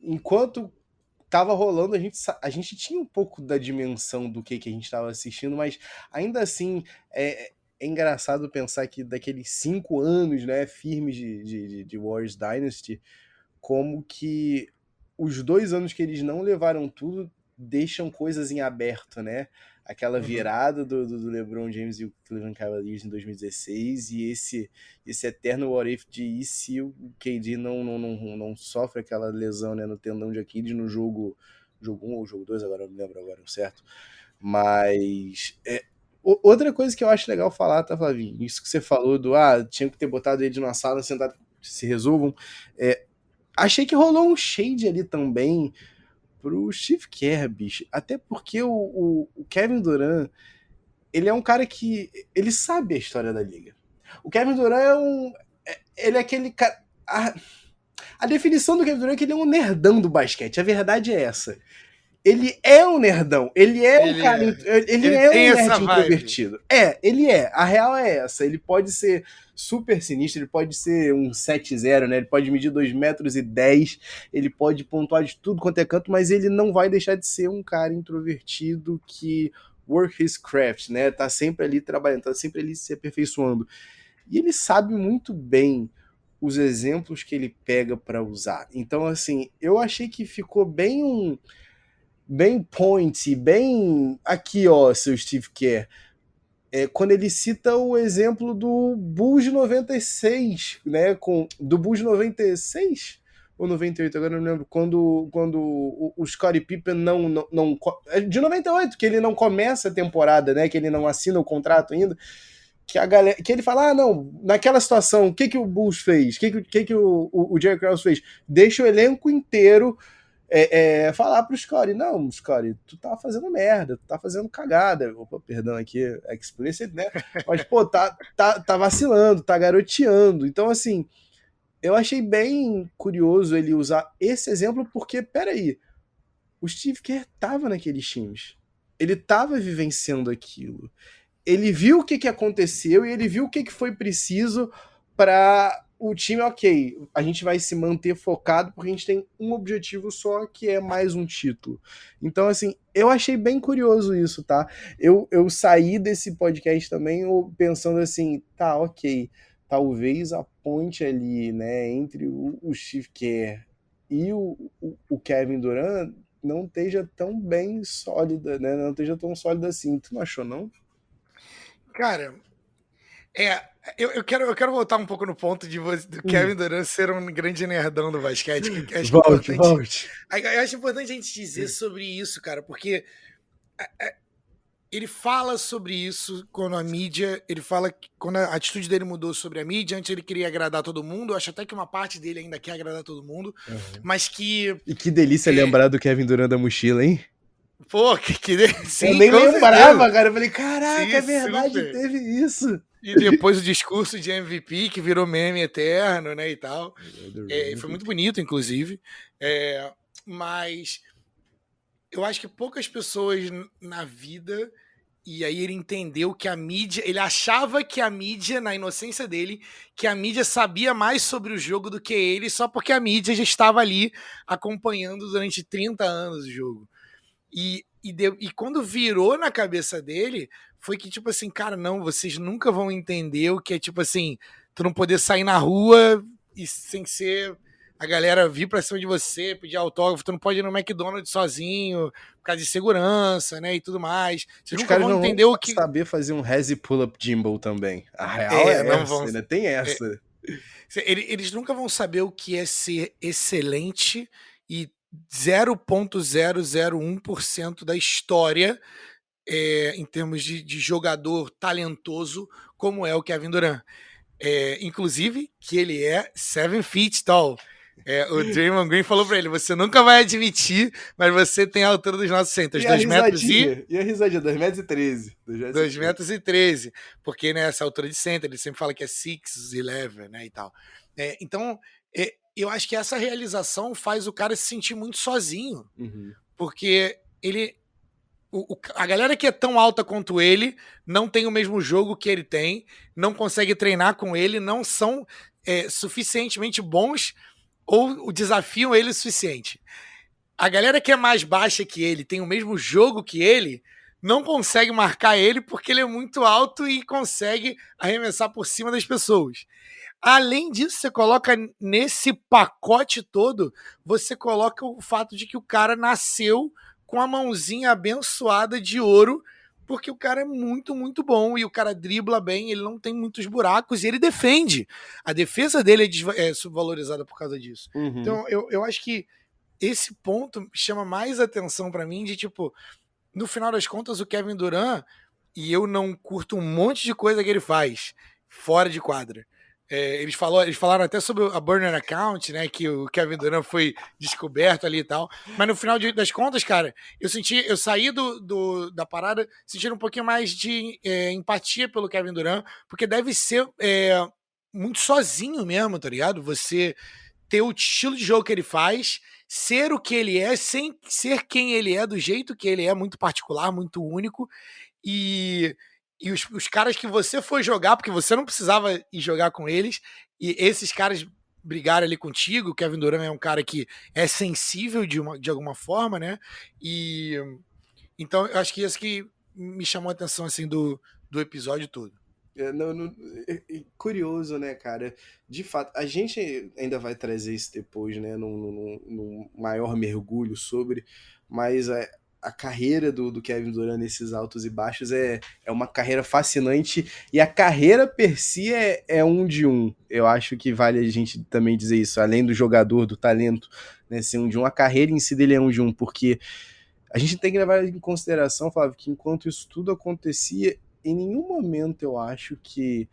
enquanto tava rolando, a gente tinha um pouco da dimensão do que a gente estava assistindo, mas ainda assim é engraçado pensar que daqueles 5 anos, né, firmes de Warriors Dynasty, como que os 2 anos que eles não levaram tudo deixam coisas em aberto, né? Aquela virada do LeBron James e o Cleveland Cavaliers em 2016 e esse eterno what if de e se o KD não sofre aquela lesão, né, no tendão de Aquiles no jogo 1 ou jogo 2, agora não me lembro agora, certo? Mas outra coisa que eu acho legal falar, tá, Flavinho? Isso que você falou tinha que ter botado ele numa sala sentado, se resolvam. Achei que rolou um shade ali também pro Steve Kerr, bicho. Até porque o Kevin Durant, ele é um cara que ele sabe a história da liga. O Kevin Durant ele é aquele cara... A definição do Kevin Durant é que ele é um nerdão do basquete. A verdade é essa. Ele é um nerdão. Ele é um cara... Ele é um nerd introvertido. Ele é. A real é essa. Ele pode ser super sinistro, ele pode ser um 7-0, né? Ele pode medir 2,10 metros, ele pode pontuar de tudo quanto é canto, mas ele não vai deixar de ser um cara introvertido que work his craft, né? Tá sempre ali trabalhando, tá sempre ali se aperfeiçoando. E ele sabe muito bem os exemplos que ele pega para usar. Então, assim, eu achei que ficou bem pointy, bem aqui, ó, seu Steve Kerr. Quando ele cita o exemplo do Bulls de 96, né? Do Bulls de 96 ou 98, agora não lembro, quando o Scottie Pippen não de 98, que ele não começa a temporada, né? Que ele não assina o contrato ainda. Que ele fala, não, naquela situação, o que o Bulls fez? O que o Jerry Krause fez? Deixa o elenco inteiro falar pro Scottie, não, Scottie, tu tá fazendo merda, tu tá fazendo cagada. Opa, perdão aqui, explicit, né? Mas, pô, tá vacilando, tá garoteando. Então, assim, eu achei bem curioso ele usar esse exemplo, porque, peraí, o Steve Kerr tava naqueles times. Ele tava vivenciando aquilo. Ele viu o que aconteceu e ele viu o que foi preciso para o time, ok, a gente vai se manter focado porque a gente tem um objetivo só, que é mais um título. Então, assim, eu achei bem curioso isso, tá? Eu saí desse podcast também pensando assim, tá, ok, talvez a ponte ali, né, entre o Steve Kerr e o Kevin Durant não esteja tão bem sólida, né? Não esteja tão sólida assim. Tu não achou, não? Cara, eu quero voltar um pouco no ponto do Kevin Durant ser um grande nerdão do basquete. Que acho volte. Eu acho importante a gente dizer sobre isso, cara, porque ele fala sobre isso quando a mídia, ele fala que quando a atitude dele mudou sobre a mídia, antes ele queria agradar todo mundo, eu acho até que uma parte dele ainda quer agradar todo mundo, mas que... E que delícia lembrar do Kevin Durant da mochila, hein? Pô, sim, eu nem lembrava, cara, eu falei, caraca, sim, é verdade, super. teve isso. E depois o discurso de MVP, que virou meme eterno, né, e tal. Foi muito bonito, inclusive. Mas eu acho que poucas pessoas na vida... E aí ele entendeu que a mídia... Ele achava que a mídia, na inocência dele, que a mídia sabia mais sobre o jogo do que ele, só porque a mídia já estava ali acompanhando durante 30 anos o jogo. E quando virou na cabeça dele, foi que, tipo assim, cara, não, vocês nunca vão entender o que é, tipo assim, tu não poder sair na rua e sem ser... a galera vir pra cima de você, pedir autógrafo, tu não pode ir no McDonald's sozinho, por causa de segurança, né, e tudo mais. Vocês nunca vão entender o que... saber fazer um Hazy Pull-Up Jimbo também. A real é não essa, vão... ainda tem essa. Eles nunca vão saber o que é ser excelente e 0,001% da história em termos de jogador talentoso, como é o Kevin Durant. Inclusive, que ele é 7 feet tall. O Draymond Green falou pra ele, você nunca vai admitir, mas você tem a altura dos nossos centros. 2 metros e... E a risadinha, 2,13 m. 2 metros e 13. Porque, né, essa altura de center, ele sempre fala que é 6'11", né, e tal. Então, eu acho que essa realização faz o cara se sentir muito sozinho. Uhum. Porque ele... a galera que é tão alta quanto ele não tem o mesmo jogo que ele tem, não consegue treinar com ele, não são suficientemente bons ou desafiam ele o suficiente. A galera que é mais baixa que ele, tem o mesmo jogo que ele, não consegue marcar ele porque ele é muito alto e consegue arremessar por cima das pessoas. Além disso, você coloca nesse pacote todo, você coloca o fato de que o cara nasceu com a mãozinha abençoada de ouro, porque o cara é muito, muito bom e o cara dribla bem, ele não tem muitos buracos e ele defende. A defesa dele é subvalorizada por causa disso. Uhum. Então, eu acho que esse ponto chama mais atenção pra mim de, tipo, no final das contas, o Kevin Durant, e eu não curto um monte de coisa que ele faz fora de quadra. Eles falaram até sobre a burner account, né? Que o Kevin Durant foi descoberto ali e tal. Mas no final das contas, cara, eu saí da parada sentindo um pouquinho mais de empatia pelo Kevin Durant, porque deve ser muito sozinho mesmo, tá ligado? Você ter o estilo de jogo que ele faz, ser o que ele é, sem ser quem ele é, do jeito que ele é, muito particular, muito único. E os caras que você foi jogar, porque você não precisava ir jogar com eles, e esses caras brigaram ali contigo. O Kevin Durant é um cara que é sensível de alguma forma, né? E então eu acho que isso que me chamou a atenção assim, do episódio todo. Curioso, né, cara? De fato, a gente ainda vai trazer isso depois, né, num maior mergulho sobre, mas a carreira do Kevin Durant nesses altos e baixos é uma carreira fascinante, e a carreira per si é um de um. Eu acho que vale a gente também dizer isso, além do jogador, do talento, né, ser um de um, a carreira em si dele é um de um, porque a gente tem que levar em consideração, Flávio, que enquanto isso tudo acontecia, em nenhum momento eu acho que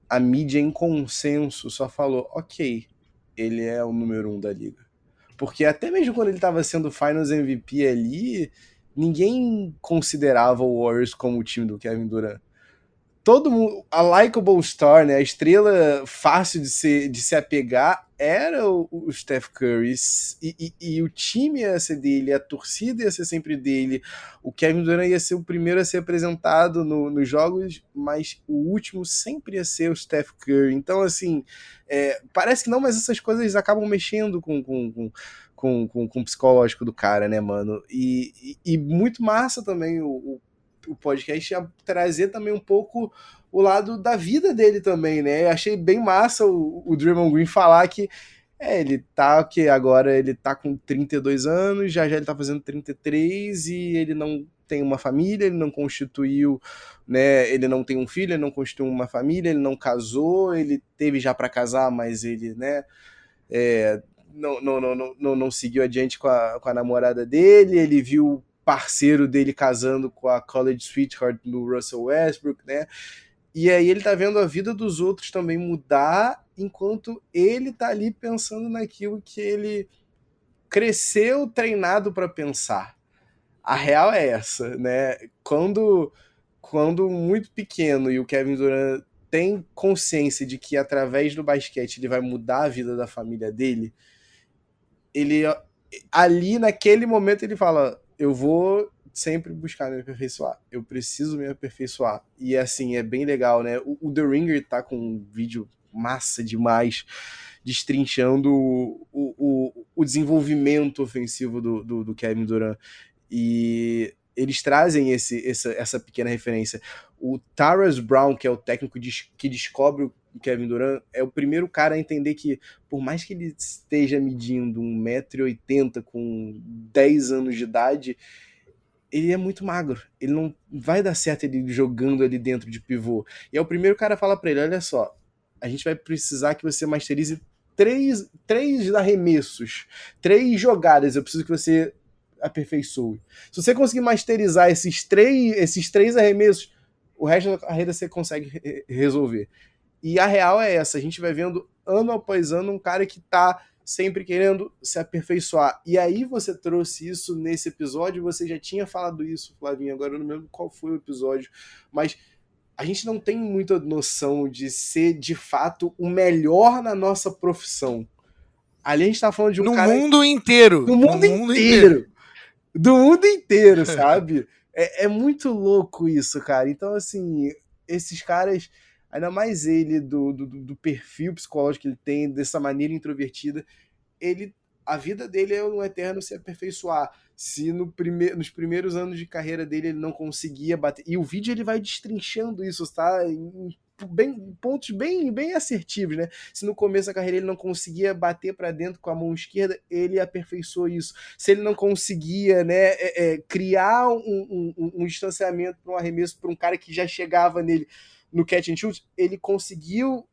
a mídia em consenso só falou, ok, ele é o número 1 da liga. Porque até mesmo quando ele estava sendo Finals MVP ali, ninguém considerava o Warriors como o time do Kevin Durant. Todo mundo, a likable star, né, a estrela fácil de se apegar era o Steph Curry, e o time ia ser dele, a torcida ia ser sempre dele, o Kevin Durant ia ser o primeiro a ser apresentado nos jogos, mas o último sempre ia ser o Steph Curry. Então, assim, parece que não, mas essas coisas acabam mexendo com o psicológico do cara, né, mano? E muito massa também o podcast ia trazer também um pouco o lado da vida dele também, né? Eu achei bem massa o Draymond Green falar que ele tá, que agora ele tá com 32 anos, já ele tá fazendo 33 e ele não tem uma família, ele não constituiu, né? Ele não tem um filho, ele não constituiu uma família, ele não casou, ele teve já para casar, mas ele, né? Não seguiu adiante com a namorada dele, ele viu parceiro dele casando com a college sweetheart do Russell Westbrook, né? E aí ele tá vendo a vida dos outros também mudar, enquanto ele tá ali pensando naquilo que ele cresceu treinado para pensar. A real é essa, né? Quando muito pequeno e o Kevin Durant tem consciência de que através do basquete ele vai mudar a vida da família dele, ele ali naquele momento ele fala, eu vou sempre buscar me aperfeiçoar, eu preciso me aperfeiçoar. E assim, é bem legal, né? O The Ringer tá com um vídeo massa demais, destrinchando o desenvolvimento ofensivo do Kevin Durant. E eles trazem essa pequena referência. O Tyrus Brown, que é o técnico que descobre o Kevin Durant, é o primeiro cara a entender que, por mais que ele esteja medindo 1,80 m com 10 anos de idade, ele é muito magro. Ele não vai dar certo ele jogando ali dentro de pivô. E é o primeiro cara a falar pra ele, olha só, a gente vai precisar que você masterize 3 arremessos, 3 jogadas, eu preciso que você aperfeiçoe. Se você conseguir masterizar esses três arremessos, o resto da carreira você consegue resolver. E a real é essa, a gente vai vendo ano após ano um cara que tá sempre querendo se aperfeiçoar. E aí você trouxe isso nesse episódio, você já tinha falado isso, Flavinho, agora eu não lembro qual foi o episódio, mas a gente não tem muita noção de ser, de fato, o melhor na nossa profissão. Ali a gente tá falando de um cara... No mundo inteiro. Do mundo inteiro. Do mundo inteiro, sabe? É muito louco isso, cara. Então, assim, esses caras... Ainda mais ele, do perfil psicológico que ele tem, dessa maneira introvertida, a vida dele é um eterno se aperfeiçoar. Se nos primeiros anos de carreira dele ele não conseguia bater... E o vídeo ele vai destrinchando isso, tá? Em pontos bem assertivos, né? Se no começo da carreira ele não conseguia bater para dentro com a mão esquerda, ele aperfeiçoou isso. Se ele não conseguia, né, criar um distanciamento para um arremesso para um cara que já chegava nele no catch and shoot, ele conseguiu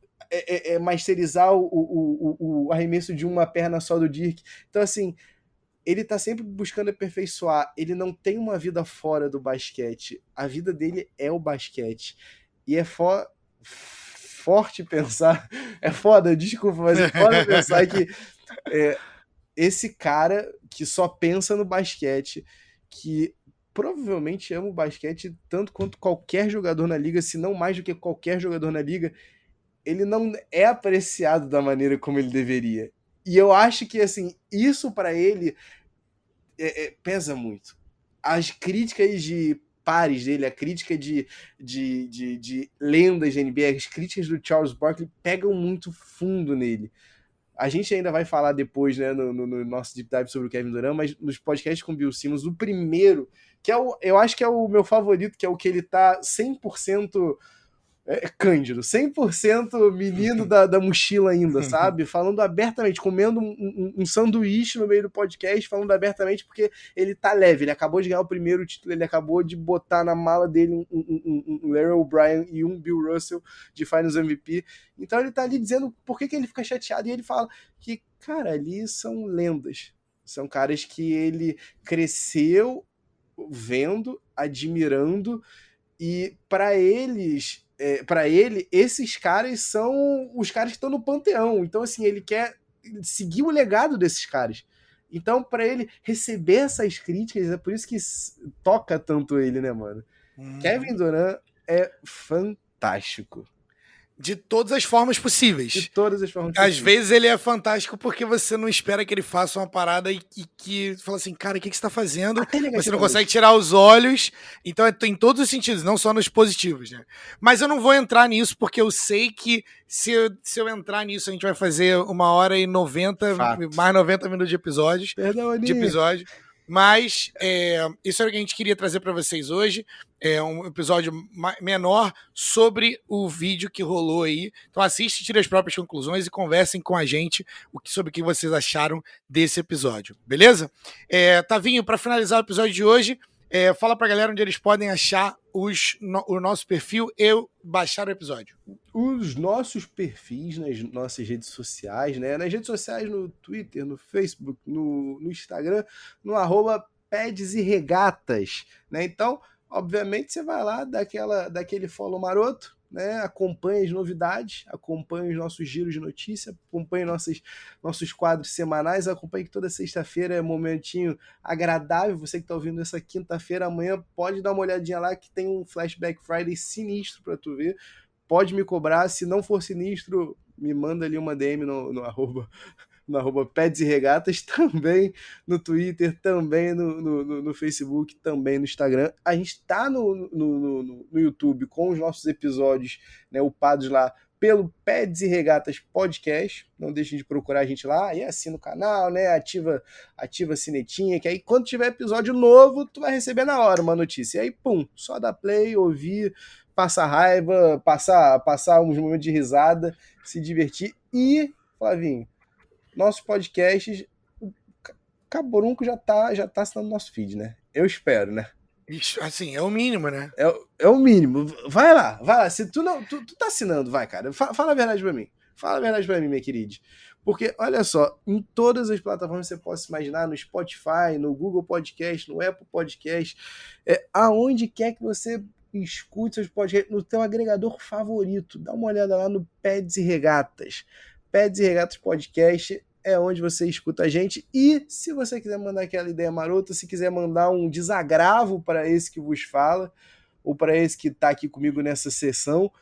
masterizar o arremesso de uma perna só do Dirk. Então, assim, ele tá sempre buscando aperfeiçoar. Ele não tem uma vida fora do basquete. A vida dele é o basquete. E é forte pensar... É foda, desculpa, mas é foda pensar que esse cara que só pensa no basquete, que provavelmente ama o basquete tanto quanto qualquer jogador na liga, se não mais do que qualquer jogador na liga, ele não é apreciado da maneira como ele deveria. E eu acho que, assim, isso para ele pesa muito. As críticas de pares dele, a crítica de lendas da NBA, as críticas do Charles Barkley pegam muito fundo nele. A gente ainda vai falar depois, né, no nosso deep dive sobre o Kevin Durant, mas nos podcasts com o Bill Simmons, o primeiro, que eu acho que é o meu favorito, que é o que ele tá 100% cândido, 100% menino da mochila ainda, sabe? Falando abertamente, comendo um sanduíche no meio do podcast, falando abertamente porque ele tá leve, ele acabou de ganhar o primeiro título, ele acabou de botar na mala dele um Larry O'Brien e um Bill Russell de Finals MVP, então ele tá ali dizendo por que ele fica chateado, e ele fala que, cara, ali são lendas, são caras que ele cresceu vendo, admirando, e para ele, esses caras são os caras que estão no panteão. Então, assim, ele quer seguir o legado desses caras. Então, para ele receber essas críticas, é por isso que toca tanto ele, né, mano? Kevin Durant é fantástico. De todas as formas possíveis. De todas as formas possíveis. Às vezes ele é fantástico porque você não espera que ele faça uma parada e que fala assim, cara, o que você tá fazendo? Você não consegue tirar os olhos. Então em todos os sentidos, não só nos positivos, né? Mas eu não vou entrar nisso porque eu sei que se eu entrar nisso, a gente vai fazer 1h90, mais 90 minutos de episódios. Perdão, de episódio. Mas isso era o que a gente queria trazer para vocês hoje. É um episódio menor sobre o vídeo que rolou aí. Então assiste, tire as próprias conclusões e conversem com a gente sobre o que vocês acharam desse episódio. Beleza? Tavinho, para finalizar o episódio de hoje, fala pra galera onde eles podem achar o nosso perfil e baixar o episódio. Os nossos perfis nas nossas redes sociais, né? Nas redes sociais, no Twitter, no Facebook, no Instagram, no Pads e Regatas, né? Então, obviamente, você vai lá, daquele follow maroto, né? Acompanha as novidades, acompanha os nossos giros de notícia, acompanha nossos quadros semanais, acompanha que toda sexta-feira é um momentinho agradável. Você que está ouvindo essa quinta-feira, amanhã pode dar uma olhadinha lá que tem um Flashback Friday sinistro para tu ver. Pode me cobrar, se não for sinistro, me manda ali uma DM no arroba Pads e Regatas, também no Twitter, também no Facebook, também no Instagram. A gente está no YouTube com os nossos episódios, né, upados lá pelo Pads e Regatas Podcast. Não deixem de procurar a gente lá e assina o canal, né? Ativa a sinetinha, que aí quando tiver episódio novo, tu vai receber na hora uma notícia. E aí, pum, só dá play, ouvir, passar raiva, passar uns momentos de risada, se divertir. E, Flavinho, nossos podcasts, o Caborunco já tá assinando nosso feed, né? Eu espero, né? Isso, assim, é o mínimo, né? É o mínimo. Vai lá. Se tu não... Tu tá assinando, vai, cara. Fala a verdade pra mim. Fala a verdade pra mim, minha querida. Porque, olha só, em todas as plataformas que você possa imaginar, no Spotify, no Google Podcast, no Apple Podcast, aonde quer que você escute seus podcasts, no teu agregador favorito, dá uma olhada lá no Pads e Regatas. Pads e Regatas Podcast é onde você escuta a gente. E se você quiser mandar aquela ideia marota, se quiser mandar um desagravo para esse que vos fala, ou para esse que está aqui comigo nessa sessão,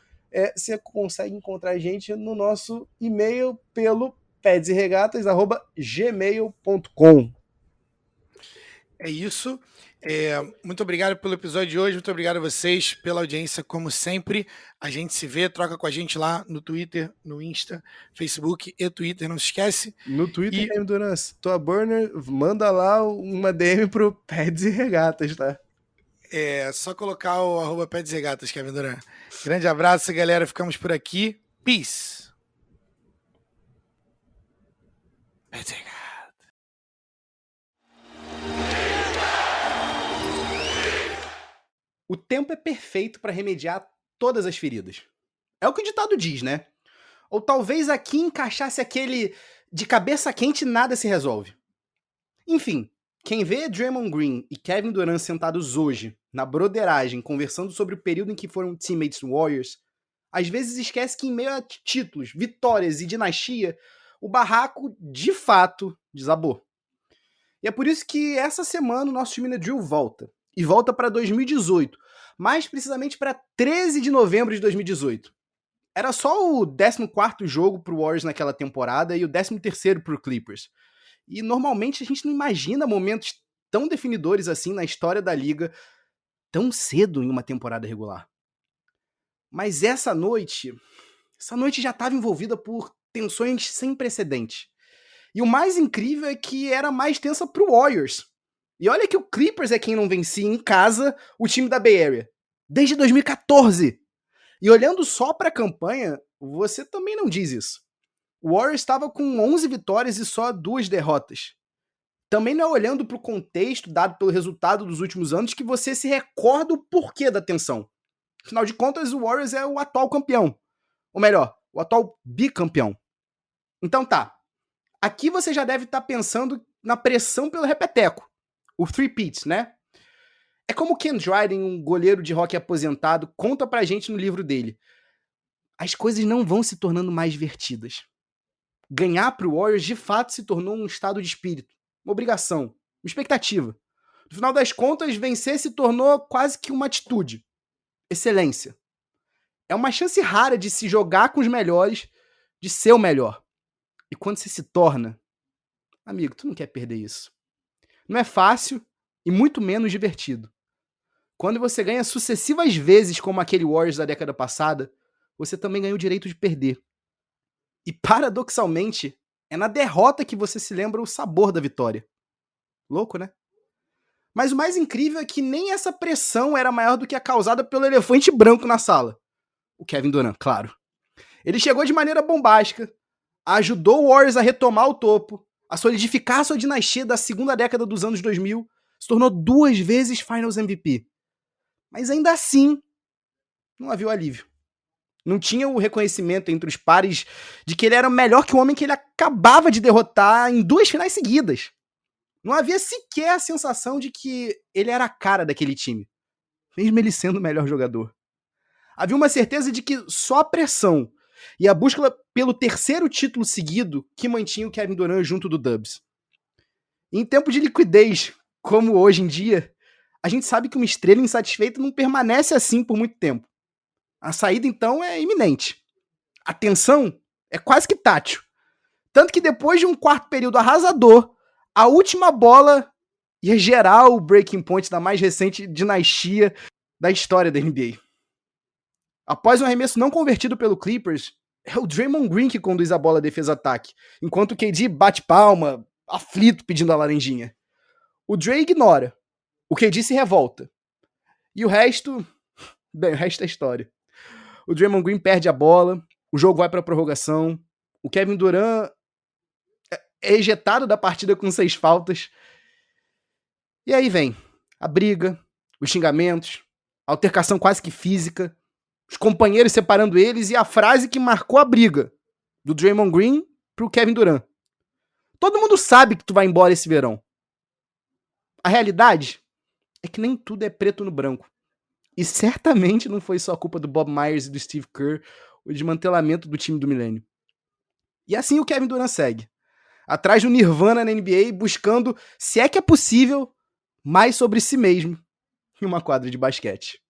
você consegue encontrar a gente no nosso e-mail pelo padsregatas@gmail.com. É isso. Muito obrigado pelo episódio de hoje, muito obrigado a vocês pela audiência, como sempre. A gente se vê, troca com a gente lá no Twitter, no Insta, Facebook e Twitter, não se esquece. No Twitter, Kevin Durant, tua burner, manda lá uma DM pro Pads e Regatas, tá? Só colocar o @Pads e Regatas, Kevin Durant. Grande abraço, galera, ficamos por aqui. Peace! Pads e Regatas. O tempo é perfeito para remediar todas as feridas. É o que o ditado diz, né? Ou talvez aqui encaixasse aquele de cabeça quente nada se resolve. Enfim, quem vê Draymond Green e Kevin Durant sentados hoje, na broderagem, conversando sobre o período em que foram teammates Warriors, às vezes esquece que em meio a títulos, vitórias e dinastia, o barraco, de fato, desabou. E é por isso que essa semana o nosso time na Drill volta. E volta para 2018, mais precisamente para 13 de novembro de 2018. Era só o 14º jogo pro Warriors naquela temporada e o 13º pro Clippers. E normalmente a gente não imagina momentos tão definidores assim na história da liga tão cedo em uma temporada regular. Mas essa noite já estava envolvida por tensões sem precedentes. E o mais incrível é que era mais tensa pro Warriors. E olha que o Clippers é quem não vencia em casa o time da Bay Area desde 2014. E olhando só para a campanha, você também não diz isso. O Warriors estava com 11 vitórias e só 2 derrotas. Também não é olhando para o contexto dado pelo resultado dos últimos anos que você se recorda o porquê da tensão. Afinal de contas, o Warriors é o atual campeão. Ou melhor, o atual bicampeão. Então tá. Aqui você já deve estar pensando na pressão pelo repeteco. O three-peat, né? É como Ken Dryden, um goleiro de hóquei aposentado, conta pra gente no livro dele. As coisas não vão se tornando mais divertidas. Ganhar pro Warriors de fato se tornou um estado de espírito, uma obrigação, uma expectativa. No final das contas, vencer se tornou quase que uma atitude. Excelência. É uma chance rara de se jogar com os melhores, de ser o melhor. E quando você se torna... Amigo, tu não quer perder isso. Não é fácil e muito menos divertido. Quando você ganha sucessivas vezes como aquele Warriors da década passada, você também ganha o direito de perder. E paradoxalmente, é na derrota que você se lembra o sabor da vitória. Louco, né? Mas o mais incrível é que nem essa pressão era maior do que a causada pelo elefante branco na sala. O Kevin Durant, claro. Ele chegou de maneira bombástica, ajudou o Warriors a retomar o topo, a solidificar sua dinastia da segunda década dos anos 2000, se tornou 2 vezes Finals MVP. Mas ainda assim, não havia o alívio. Não tinha o reconhecimento entre os pares de que ele era melhor que o homem que ele acabava de derrotar em 2 finais seguidas. Não havia sequer a sensação de que ele era a cara daquele time, mesmo ele sendo o melhor jogador. Havia uma certeza de que só a pressão e a busca pelo terceiro título seguido que mantinha o Kevin Durant junto do Dubs. Em tempo de liquidez, como hoje em dia, a gente sabe que uma estrela insatisfeita não permanece assim por muito tempo. A saída, então, é iminente. A tensão é quase que tátil. Tanto que depois de um quarto período arrasador, a última bola ia gerar o breaking point da mais recente dinastia da história da NBA. Após um arremesso não convertido pelo Clippers, é o Draymond Green que conduz a bola defesa-ataque, enquanto o KD bate palma, aflito, pedindo a laranjinha. O Dre ignora. O KD se revolta. E o resto... Bem, o resto é história. O Draymond Green perde a bola, o jogo vai para a prorrogação, o Kevin Durant é ejetado da partida com 6 faltas. E aí vem a briga, os xingamentos, a altercação quase que física, os companheiros separando eles e a frase que marcou a briga do Draymond Green pro Kevin Durant. Todo mundo sabe que tu vai embora esse verão. A realidade é que nem tudo é preto no branco. E certamente não foi só culpa do Bob Myers e do Steve Kerr o desmantelamento do time do milênio. E assim o Kevin Durant segue, atrás do Nirvana na NBA, buscando, se é que é possível, mais sobre si mesmo em uma quadra de basquete.